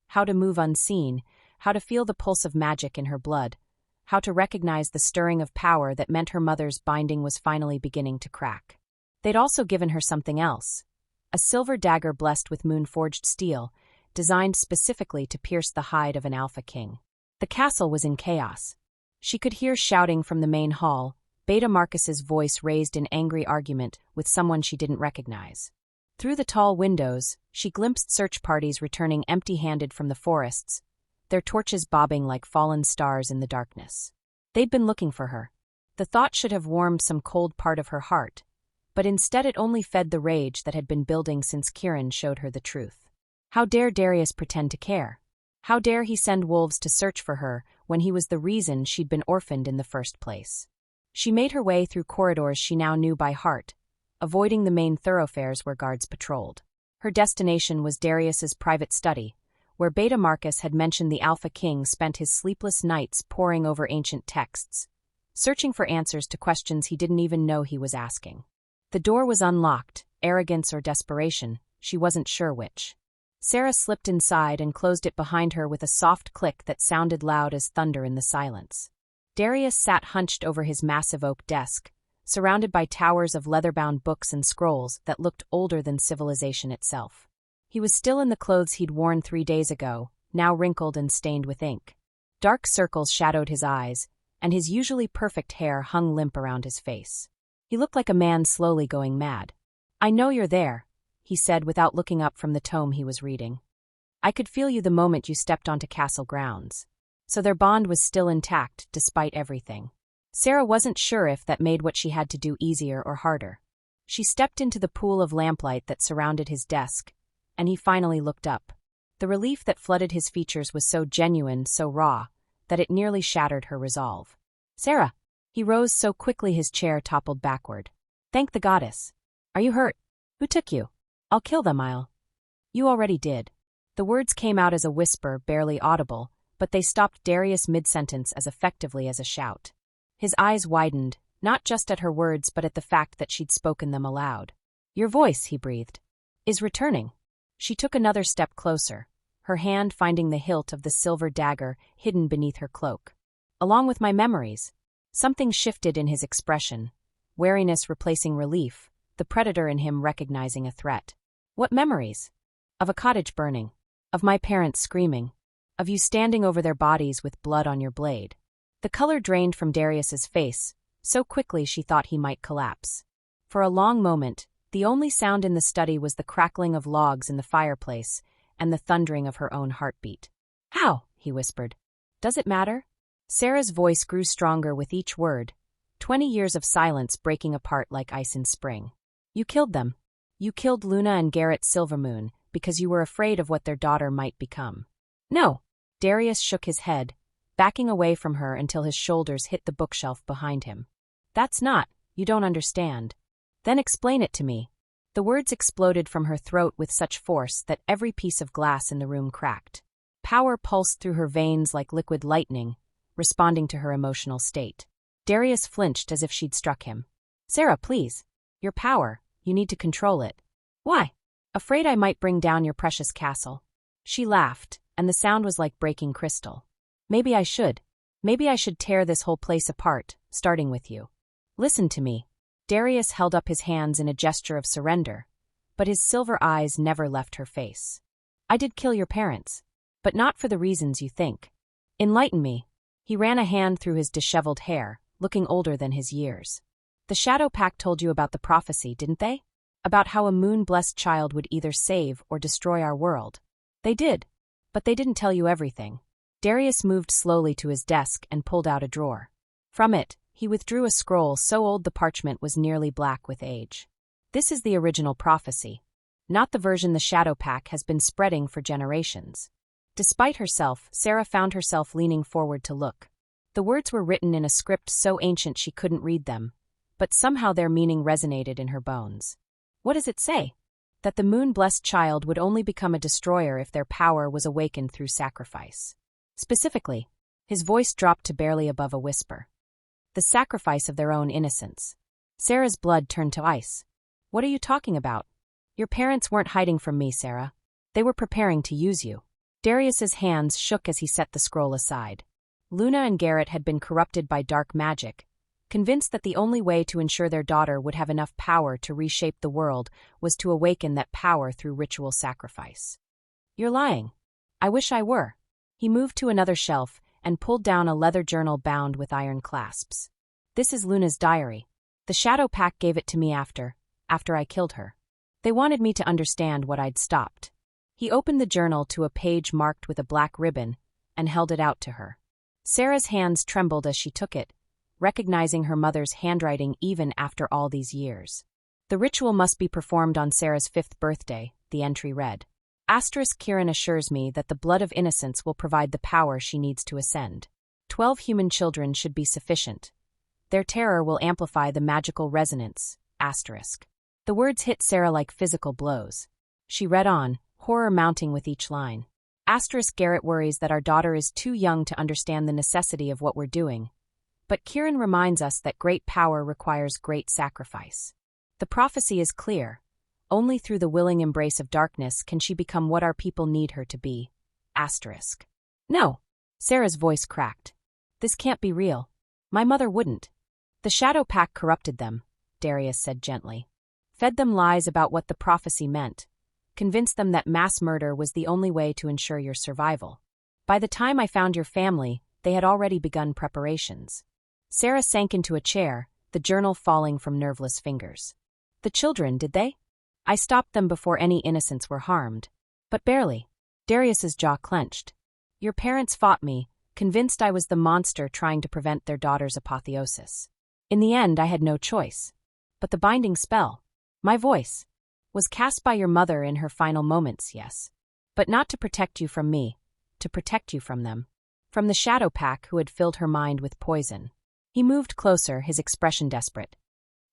How to move unseen, how to feel the pulse of magic in her blood, how to recognize the stirring of power that meant her mother's binding was finally beginning to crack. They'd also given her something else, a silver dagger blessed with moon-forged steel, designed specifically to pierce the hide of an alpha king. The castle was in chaos. She could hear shouting from the main hall, Beta Marcus's voice raised in angry argument with someone she didn't recognize. Through the tall windows, she glimpsed search parties returning empty-handed from the forests, their torches bobbing like fallen stars in the darkness. They'd been looking for her. The thought should have warmed some cold part of her heart, but instead it only fed the rage that had been building since Kieran showed her the truth. How dare Darius pretend to care? How dare he send wolves to search for her when he was the reason she'd been orphaned in the first place? She made her way through corridors she now knew by heart, avoiding the main thoroughfares where guards patrolled. Her destination was Darius's private study, where Beta Marcus had mentioned the Alpha King spent his sleepless nights poring over ancient texts, searching for answers to questions he didn't even know he was asking. The door was unlocked, arrogance or desperation, she wasn't sure which. Sarah slipped inside and closed it behind her with a soft click that sounded loud as thunder in the silence. Darius sat hunched over his massive oak desk, surrounded by towers of leather-bound books and scrolls that looked older than civilization itself. He was still in the clothes he'd worn 3 days ago, now wrinkled and stained with ink. Dark circles shadowed his eyes, and his usually perfect hair hung limp around his face. He looked like a man slowly going mad. "I know you're there," he said without looking up from the tome he was reading. "I could feel you the moment you stepped onto castle grounds." So their bond was still intact, despite everything. Sarah wasn't sure if that made what she had to do easier or harder. She stepped into the pool of lamplight that surrounded his desk, and he finally looked up. The relief that flooded his features was so genuine, so raw, that it nearly shattered her resolve. "Sarah!" He rose so quickly his chair toppled backward. "Thank the goddess. Are you hurt? Who took you?" "I'll kill them, You already did." The words came out as a whisper, barely audible, but they stopped Darius mid-sentence as effectively as a shout. His eyes widened, not just at her words but at the fact that she'd spoken them aloud. "Your voice," he breathed, "is returning." She took another step closer, her hand finding the hilt of the silver dagger hidden beneath her cloak. "Along with my memories." Something shifted in his expression, wariness replacing relief, the predator in him recognizing a threat. "What memories?" "Of a cottage burning. Of my parents screaming. Of you standing over their bodies with blood on your blade." The color drained from Darius's face, so quickly she thought he might collapse. For a long moment, the only sound in the study was the crackling of logs in the fireplace and the thundering of her own heartbeat. "How?" he whispered. "Does it matter?" Sarah's voice grew stronger with each word, 20 years of silence breaking apart like ice in spring. "You killed them. You killed Luna and Garrett Silvermoon because you were afraid of what their daughter might become." "No." Darius shook his head, backing away from her until his shoulders hit the bookshelf behind him. "That's not, you don't understand." "Then explain it to me." The words exploded from her throat with such force that every piece of glass in the room cracked. Power pulsed through her veins like liquid lightning, responding to her emotional state. Darius flinched as if she'd struck him. "Sarah, please. Your power, you need to control it." "Why?" "Afraid I might bring down your precious castle." She laughed, and the sound was like breaking crystal. "Maybe I should. Maybe I should tear this whole place apart, starting with you." "Listen to me." Darius held up his hands in a gesture of surrender, but his silver eyes never left her face. "I did kill your parents, but not for the reasons you think. Enlighten me." He ran a hand through his disheveled hair, looking older than his years. "The Shadow Pact told you about the prophecy, didn't they? About how a moon-blessed child would either save or destroy our world." "They did, but they didn't tell you everything." Darius moved slowly to his desk and pulled out a drawer. From it, he withdrew a scroll so old the parchment was nearly black with age. "This is the original prophecy, not the version the Shadow Pact has been spreading for generations." Despite herself, Sarah found herself leaning forward to look. The words were written in a script so ancient she couldn't read them, but somehow their meaning resonated in her bones. "What does it say?" "That the moon-blessed child would only become a destroyer if their power was awakened through sacrifice. Specifically," his voice dropped to barely above a whisper, "the sacrifice of their own innocence." Sarah's blood turned to ice. "What are you talking about?" "Your parents weren't hiding from me, Sarah. They were preparing to use you." Darius's hands shook as he set the scroll aside. Luna and Garrett had been corrupted by dark magic, convinced that the only way to ensure their daughter would have enough power to reshape the world was to awaken that power through ritual sacrifice. "You're lying." "I wish I were." He moved to another shelf and pulled down a leather journal bound with iron clasps. "This is Luna's diary. The Shadow Pack gave it to me after I killed her. They wanted me to understand what I'd stopped." He opened the journal to a page marked with a black ribbon and held it out to her. Sarah's hands trembled as she took it, recognizing her mother's handwriting even after all these years. "The ritual must be performed on Sarah's 5th birthday," the entry read. Kieran assures me that the blood of innocence will provide the power she needs to ascend. 12 human children should be sufficient. Their terror will amplify the magical resonance. The words hit Sarah like physical blows. She read on, horror mounting with each line. Garrett worries that our daughter is too young to understand the necessity of what we're doing. But Kieran reminds us that great power requires great sacrifice. The prophecy is clear. Only through the willing embrace of darkness can she become what our people need her to be. No. Sarah's voice cracked. "This can't be real. My mother wouldn't." "The Shadow Pack corrupted them," Darius said gently. "Fed them lies about what the prophecy meant. Convinced them that mass murder was the only way to ensure your survival. By the time I found your family, they had already begun preparations." Sarah sank into a chair, the journal falling from nerveless fingers. "The children, did they?" "I stopped them before any innocents were harmed. But barely." Darius's jaw clenched. "Your parents fought me, convinced I was the monster trying to prevent their daughter's apotheosis. In the end, I had no choice. But the binding spell, my voice, was cast by your mother in her final moments, yes. But not to protect you from me, to protect you from them. From the Shadow Pack who had filled her mind with poison." He moved closer, his expression desperate.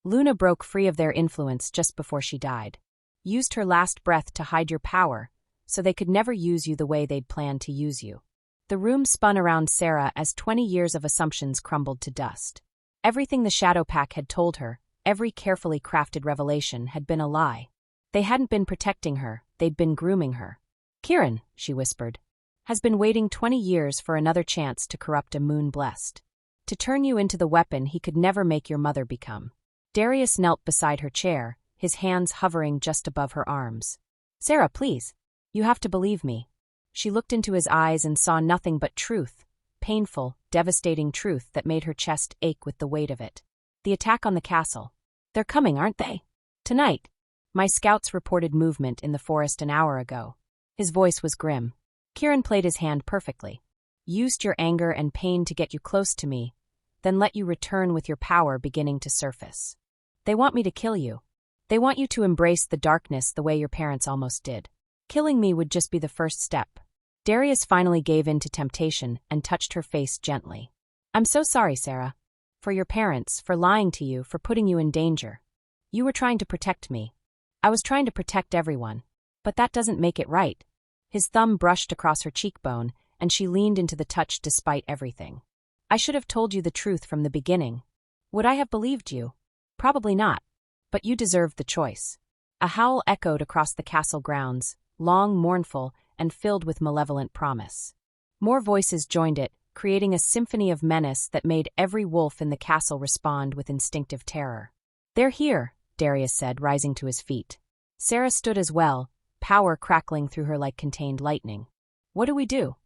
"Luna broke free of their influence just before she died. Used her last breath to hide your power, so they could never use you the way they'd planned to use you." The room spun around Sarah as 20 years of assumptions crumbled to dust. Everything the Shadow Pack had told her, every carefully crafted revelation, had been a lie. They hadn't been protecting her, they'd been grooming her. "Kieran," she whispered, "has been waiting 20 years for another chance to corrupt a moon blessed. To turn you into the weapon he could never make your mother become." Darius knelt beside her chair, his hands hovering just above her arms. "Sarah, please. You have to believe me." She looked into his eyes and saw nothing but truth, painful, devastating truth that made her chest ache with the weight of it. "The attack on the castle. They're coming, aren't they? Tonight. My scouts reported movement in the forest an hour ago." His voice was grim. Kieran played his hand perfectly. "Used your anger and pain to get you close to me, then let you return with your power beginning to surface. They want me to kill you. They want you to embrace the darkness the way your parents almost did. Killing me would just be the first step." Darius finally gave in to temptation and touched her face gently. "I'm so sorry, Sarah. For your parents, for lying to you, for putting you in danger. You were trying to protect me. I was trying to protect everyone. But that doesn't make it right." His thumb brushed across her cheekbone, and she leaned into the touch despite everything. "I should have told you the truth from the beginning. Would I have believed you? Probably not. But you deserved the choice." A howl echoed across the castle grounds, long, mournful, and filled with malevolent promise. More voices joined it, creating a symphony of menace that made every wolf in the castle respond with instinctive terror. "They're here," Darius said, rising to his feet. Sarah stood as well, power crackling through her like contained lightning. "What do?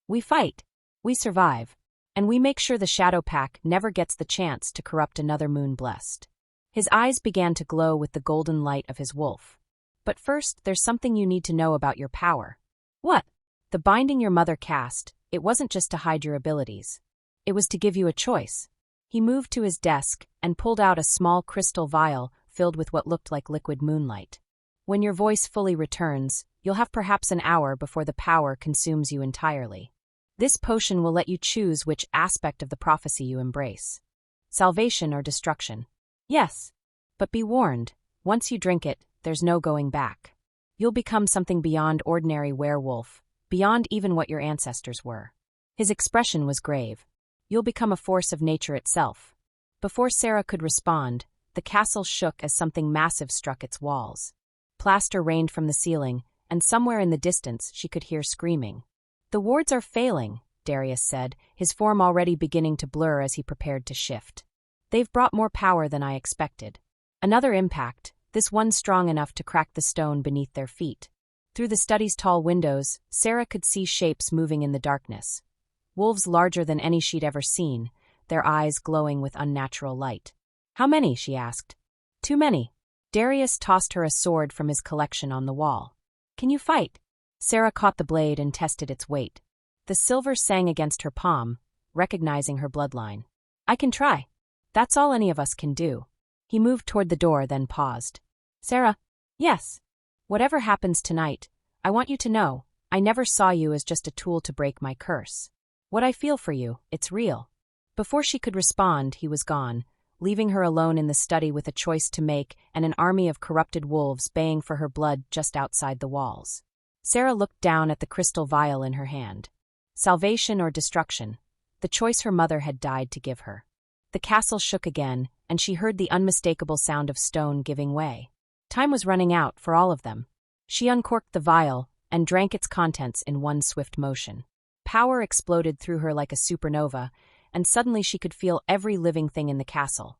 We fight. We survive. And we make sure the Shadow Pack never gets the chance to corrupt another moon blessed." His eyes began to glow with the golden light of his wolf. "But first, there's something you need to know about your power." "What?" "The binding your mother cast, it wasn't just to hide your abilities. It was to give you a choice." He moved to his desk and pulled out a small crystal vial filled with what looked like liquid moonlight. "When your voice fully returns, you'll have perhaps an hour before the power consumes you entirely. This potion will let you choose which aspect of the prophecy you embrace. Salvation or destruction. Yes. But be warned, once you drink it, there's no going back. You'll become something beyond ordinary werewolf, beyond even what your ancestors were." His expression was grave. "You'll become a force of nature itself." Before Sarah could respond, the castle shook as something massive struck its walls. Plaster rained from the ceiling, and somewhere in the distance she could hear screaming. "The wards are failing," Darius said, his form already beginning to blur as he prepared to shift. They've brought more power than I expected. Another impact, this one strong enough to crack the stone beneath their feet. Through the study's tall windows, Sarah could see shapes moving in the darkness. Wolves larger than any she'd ever seen, their eyes glowing with unnatural light. How many? She asked. Too many. Darius tossed her a sword from his collection on the wall. Can you fight? Sarah caught the blade and tested its weight. The silver sang against her palm, recognizing her bloodline. I can try. That's all any of us can do. He moved toward the door, then paused. Sarah? Yes. Whatever happens tonight, I want you to know, I never saw you as just a tool to break my curse. What I feel for you, it's real. Before she could respond, he was gone, leaving her alone in the study with a choice to make and an army of corrupted wolves baying for her blood just outside the walls. Sarah looked down at the crystal vial in her hand. Salvation or destruction, the choice her mother had died to give her. The castle shook again, and she heard the unmistakable sound of stone giving way. Time was running out for all of them. She uncorked the vial and drank its contents in one swift motion. Power exploded through her like a supernova, and suddenly she could feel every living thing in the castle.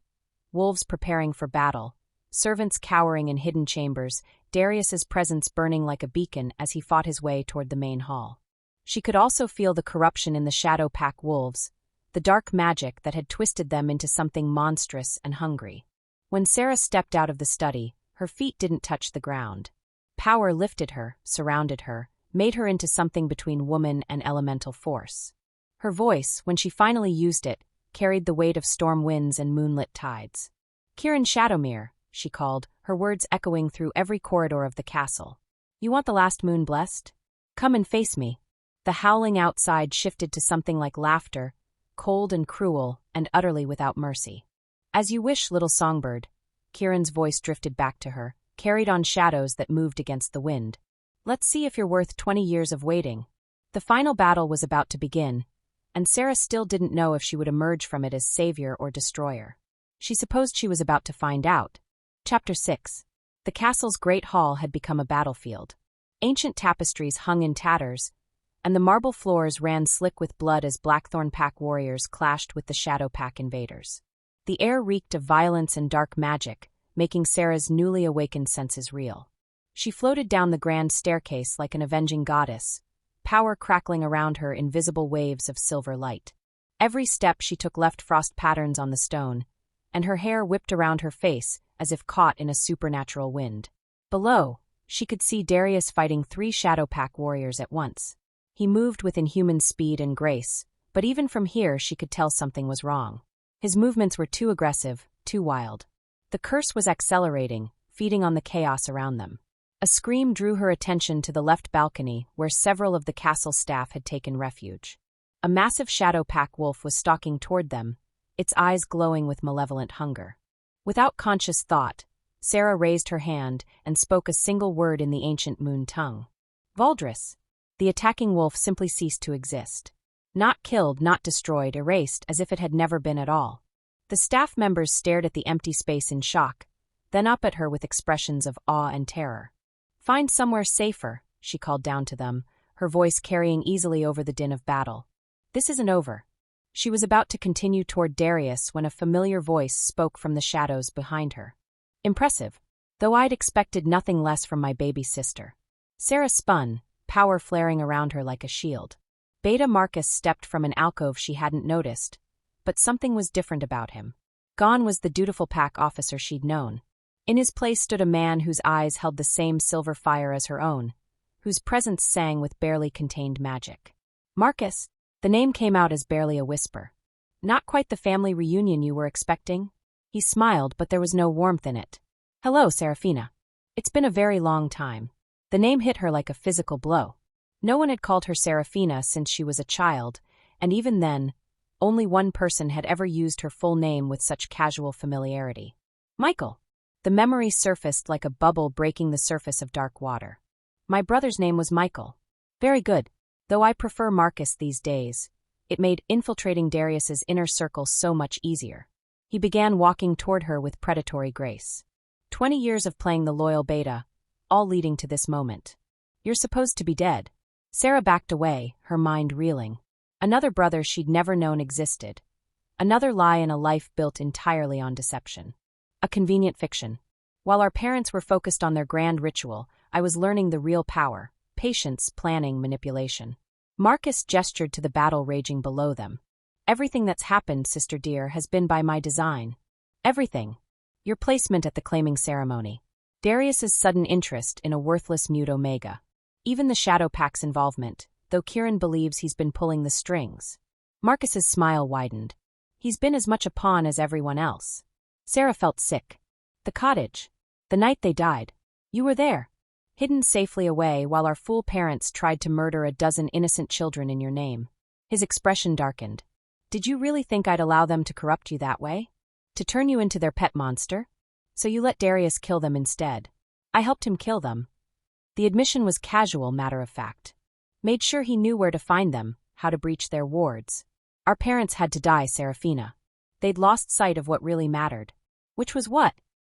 Wolves preparing for battle, servants cowering in hidden chambers, Darius's presence burning like a beacon as he fought his way toward the main hall. She could also feel the corruption in the Shadow Pack wolves, the dark magic that had twisted them into something monstrous and hungry. When Sarah stepped out of the study, her feet didn't touch the ground. Power lifted her, surrounded her, made her into something between woman and elemental force. Her voice, when she finally used it, carried the weight of storm winds and moonlit tides. Kiran Shadowmere, she called, her words echoing through every corridor of the castle. You want the last moon blessed? Come and face me. The howling outside shifted to something like laughter, cold and cruel, and utterly without mercy. As you wish, little songbird. Kiran's voice drifted back to her, carried on shadows that moved against the wind. Let's see if you're worth 20 years of waiting. The final battle was about to begin, and Sarah still didn't know if she would emerge from it as savior or destroyer. She supposed she was about to find out. Chapter 6. The castle's great hall had become a battlefield. Ancient tapestries hung in tatters, and the marble floors ran slick with blood as Blackthorn Pack warriors clashed with the Shadow Pack invaders. The air reeked of violence and dark magic, making Sarah's newly awakened senses reel. She floated down the grand staircase like an avenging goddess, power crackling around her in visible waves of silver light. Every step she took left frost patterns on the stone, and her hair whipped around her face as if caught in a supernatural wind. Below, she could see Darius fighting 3 Shadow Pack warriors at once. He moved with inhuman speed and grace, but even from here she could tell something was wrong. His movements were too aggressive, too wild. The curse was accelerating, feeding on the chaos around them. A scream drew her attention to the left balcony, where several of the castle staff had taken refuge. A massive Shadow Pack wolf was stalking toward them, its eyes glowing with malevolent hunger. Without conscious thought, Sarah raised her hand and spoke a single word in the ancient moon tongue. Valdris. The attacking wolf simply ceased to exist. Not killed, not destroyed, erased as if it had never been at all. The staff members stared at the empty space in shock, then up at her with expressions of awe and terror. Find somewhere safer, she called down to them, her voice carrying easily over the din of battle. This isn't over. She was about to continue toward Darius when a familiar voice spoke from the shadows behind her. Impressive, though I'd expected nothing less from my baby sister. Sarah spun, power flaring around her like a shield. Beta Marcus stepped from an alcove she hadn't noticed, but something was different about him. Gone was the dutiful pack officer she'd known. In his place stood a man whose eyes held the same silver fire as her own, whose presence sang with barely contained magic. Marcus, the name came out as barely a whisper. Not quite the family reunion you were expecting? He smiled, but there was no warmth in it. Hello, Seraphina. It's been a very long time. The name hit her like a physical blow. No one had called her Seraphina since she was a child, and even then, only one person had ever used her full name with such casual familiarity. Michael. The memory surfaced like a bubble breaking the surface of dark water. My brother's name was Michael. Very good. Though I prefer Marcus these days, it made infiltrating Darius's inner circle so much easier. He began walking toward her with predatory grace. 20 years of playing the loyal beta, all leading to this moment. You're supposed to be dead. Sarah backed away, her mind reeling. Another brother she'd never known existed. Another lie in a life built entirely on deception. A convenient fiction. While our parents were focused on their grand ritual, I was learning the real power: patience, planning, manipulation. Marcus gestured to the battle raging below them. Everything that's happened, sister dear, has been by my design. Everything. Your placement at the claiming ceremony. Darius's sudden interest in a worthless mute Omega. Even the Shadow Pack's involvement, though Kieran believes he's been pulling the strings. Marcus's smile widened. He's been as much a pawn as everyone else. Sarah felt sick. The cottage. The night they died. You were there. Hidden safely away while our fool parents tried to murder a dozen innocent children in your name. His expression darkened. Did you really think I'd allow them to corrupt you that way? To turn you into their pet monster? So you let Darius kill them instead. I helped him kill them. The admission was casual, matter of fact. Made sure he knew where to find them, how to breach their wards. Our parents had to die, Serafina. They'd lost sight of what really mattered. Which was what?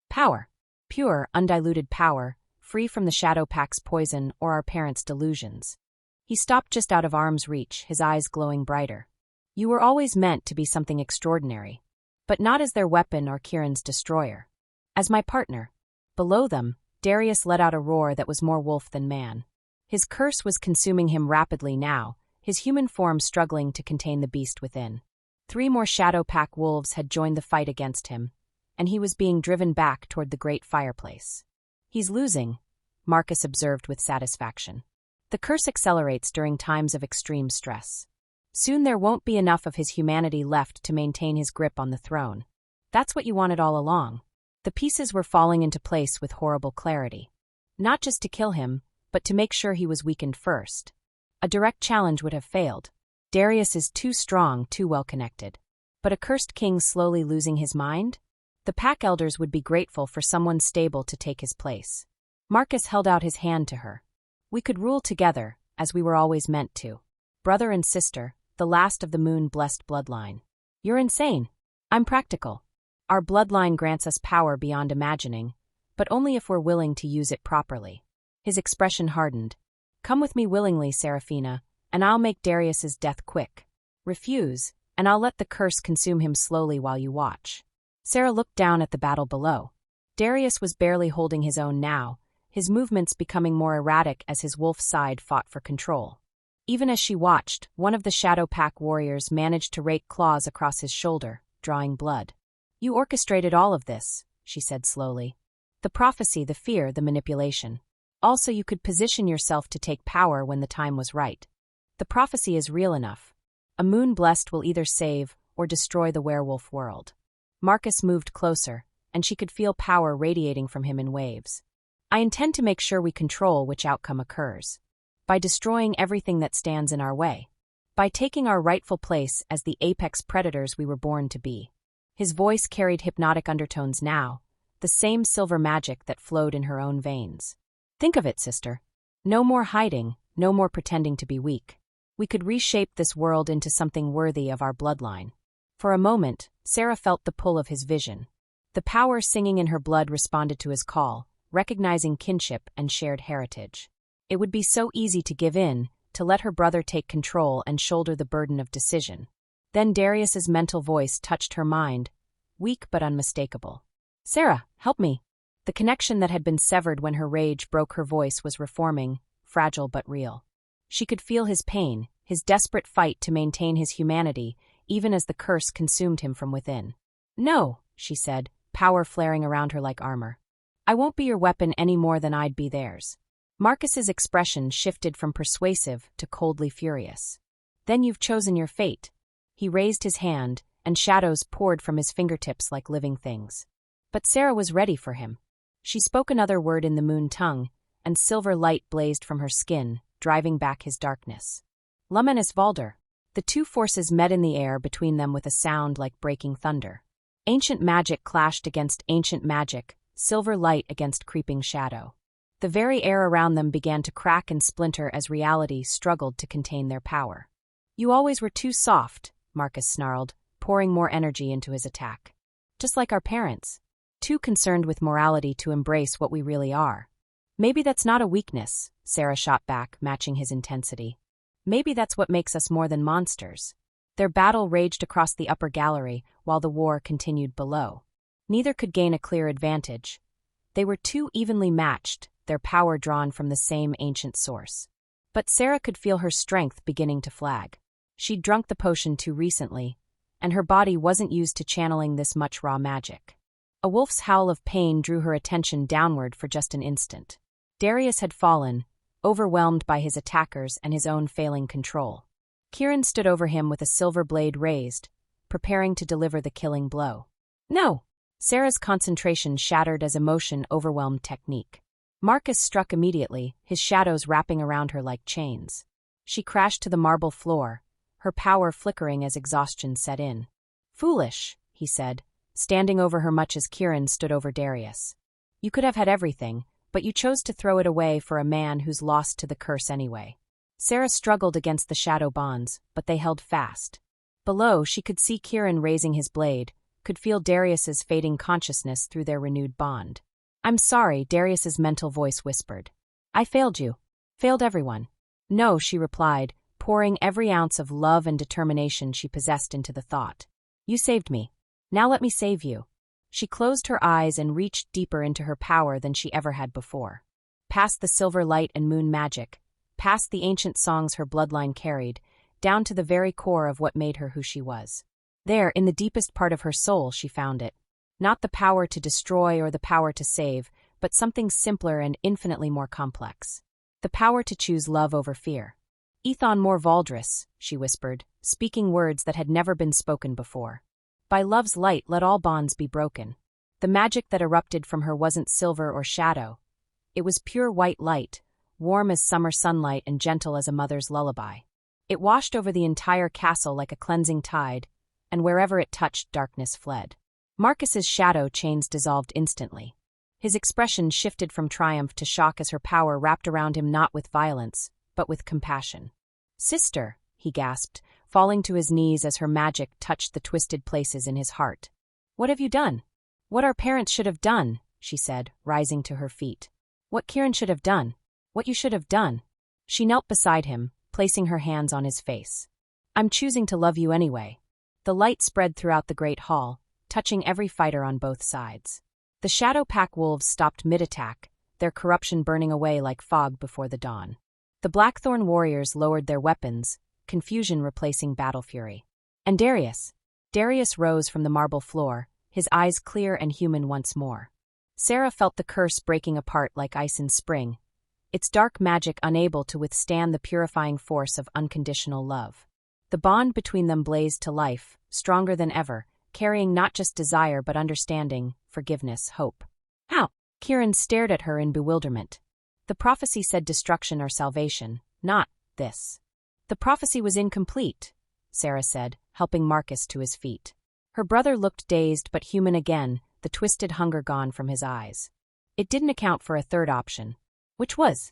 Power. Pure, undiluted power, free from the Shadow Pack's poison or our parents' delusions. He stopped just out of arm's reach, his eyes glowing brighter. You were always meant to be something extraordinary. But not as their weapon or Kieran's destroyer. As my partner. Below them, Darius let out a roar that was more wolf than man. His curse was consuming him rapidly now, his human form struggling to contain the beast within. 3 more Shadow Pack wolves had joined the fight against him, and he was being driven back toward the great fireplace. He's losing, Marcus observed with satisfaction. The curse accelerates during times of extreme stress. Soon there won't be enough of his humanity left to maintain his grip on the throne. That's what you wanted all along. The pieces were falling into place with horrible clarity. Not just to kill him, but to make sure he was weakened first. A direct challenge would have failed. Darius is too strong, too well connected. But a cursed king slowly losing his mind? The pack elders would be grateful for someone stable to take his place. Marcus held out his hand to her. We could rule together, as we were always meant to. Brother and sister, the last of the moon-blessed bloodline. You're insane. I'm practical. Our bloodline grants us power beyond imagining, but only if we're willing to use it properly. His expression hardened. Come with me willingly, Serafina, and I'll make Darius's death quick. Refuse, and I'll let the curse consume him slowly while you watch. Sarah looked down at the battle below. Darius was barely holding his own now, his movements becoming more erratic as his wolf side fought for control. Even as she watched, one of the Shadow Pack warriors managed to rake claws across his shoulder, drawing blood. You orchestrated all of this, she said slowly. The prophecy, the fear, the manipulation. Also, you could position yourself to take power when the time was right. The prophecy is real enough. A moon blessed will either save or destroy the werewolf world. Marcus moved closer, and she could feel power radiating from him in waves. I intend to make sure we control which outcome occurs. By destroying everything that stands in our way. By taking our rightful place as the apex predators we were born to be. His voice carried hypnotic undertones now, the same silver magic that flowed in her own veins. Think of it, sister. No more hiding, no more pretending to be weak. We could reshape this world into something worthy of our bloodline. For a moment, Sarah felt the pull of his vision. The power singing in her blood responded to his call, recognizing kinship and shared heritage. It would be so easy to give in, to let her brother take control and shoulder the burden of decision. Then Darius's mental voice touched her mind, weak but unmistakable. Sarah, help me. The connection that had been severed when her rage broke her voice was reforming, fragile but real. She could feel his pain, his desperate fight to maintain his humanity, even as the curse consumed him from within. No, she said, power flaring around her like armor. I won't be your weapon any more than I'd be theirs. Marcus's expression shifted from persuasive to coldly furious. Then you've chosen your fate. He raised his hand, and shadows poured from his fingertips like living things. But Sarah was ready for him. She spoke another word in the moon tongue, and silver light blazed from her skin, driving back his darkness. Luminous Valder. The two forces met in the air between them with a sound like breaking thunder. Ancient magic clashed against ancient magic, silver light against creeping shadow. The very air around them began to crack and splinter as reality struggled to contain their power. You always were too soft, Marcus snarled, pouring more energy into his attack. Just like our parents. Too concerned with morality to embrace what we really are. Maybe that's not a weakness, Sarah shot back, matching his intensity. Maybe that's what makes us more than monsters. Their battle raged across the upper gallery while the war continued below. Neither could gain a clear advantage. They were too evenly matched, their power drawn from the same ancient source. But Sarah could feel her strength beginning to flag. She'd drunk the potion too recently, and her body wasn't used to channeling this much raw magic. A wolf's howl of pain drew her attention downward for just an instant. Darius had fallen, overwhelmed by his attackers and his own failing control. Kieran stood over him with a silver blade raised, preparing to deliver the killing blow. No! Sarah's concentration shattered as emotion overwhelmed technique. Marcus struck immediately, his shadows wrapping around her like chains. She crashed to the marble floor, her power flickering as exhaustion set in. Foolish, he said, standing over her much as Kieran stood over Darius. You could have had everything, but you chose to throw it away for a man who's lost to the curse anyway. Sarah struggled against the shadow bonds, but they held fast. Below, she could see Kieran raising his blade, could feel Darius's fading consciousness through their renewed bond. I'm sorry, Darius's mental voice whispered. I failed you. Failed everyone. No, she replied, pouring every ounce of love and determination she possessed into the thought. You saved me. Now let me save you. She closed her eyes and reached deeper into her power than she ever had before. Past the silver light and moon magic, past the ancient songs her bloodline carried, down to the very core of what made her who she was. There, in the deepest part of her soul, she found it. Not the power to destroy or the power to save, but something simpler and infinitely more complex. The power to choose love over fear. Ethon mor Valdris, she whispered, speaking words that had never been spoken before. By love's light let all bonds be broken. The magic that erupted from her wasn't silver or shadow. It was pure white light, warm as summer sunlight and gentle as a mother's lullaby. It washed over the entire castle like a cleansing tide, and wherever it touched, darkness fled. Marcus's shadow chains dissolved instantly. His expression shifted from triumph to shock as her power wrapped around him not with violence, but with compassion. Sister, he gasped, falling to his knees as her magic touched the twisted places in his heart. What have you done? What our parents should have done, she said, rising to her feet. What Kieran should have done. What you should have done. She knelt beside him, placing her hands on his face. I'm choosing to love you anyway. The light spread throughout the great hall, touching every fighter on both sides. The Shadow Pack wolves stopped mid-attack, their corruption burning away like fog before the dawn. The Blackthorn warriors lowered their weapons, confusion replacing battle fury. And Darius rose from the marble floor, his eyes clear and human once more. Sarah felt the curse breaking apart like ice in spring, its dark magic unable to withstand the purifying force of unconditional love. The bond between them blazed to life, stronger than ever, carrying not just desire but understanding, forgiveness, hope. How? Kieran stared at her in bewilderment. The prophecy said destruction or salvation, not this. The prophecy was incomplete, Sarah said, helping Marcus to his feet. Her brother looked dazed but human again, the twisted hunger gone from his eyes. It didn't account for a third option. Which was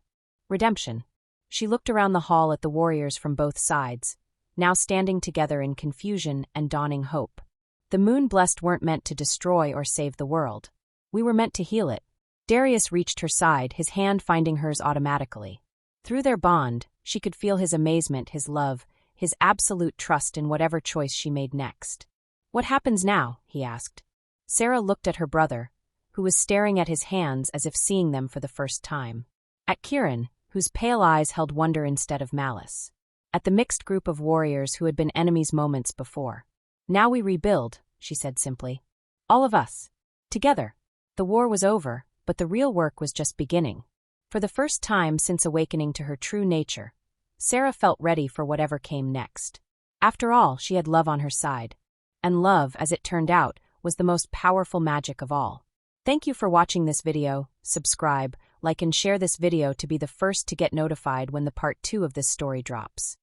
redemption. She looked around the hall at the warriors from both sides, now standing together in confusion and dawning hope. The moon-blessed weren't meant to destroy or save the world. We were meant to heal it. Darius reached her side, his hand finding hers automatically. Through their bond, she could feel his amazement, his love, his absolute trust in whatever choice she made next. What happens now? He asked. Sarah looked at her brother, who was staring at his hands as if seeing them for the first time. At Kieran, whose pale eyes held wonder instead of malice. At the mixed group of warriors who had been enemies moments before. Now we rebuild, she said simply. All of us. Together. The war was over, but the real work was just beginning. For the first time since awakening to her true nature, Sarah felt ready for whatever came next. After all, she had love on her side. And love, as it turned out, was the most powerful magic of all. Thank you for watching this video. Subscribe, like and share this video to be the first to get notified when the part 2 of this story drops.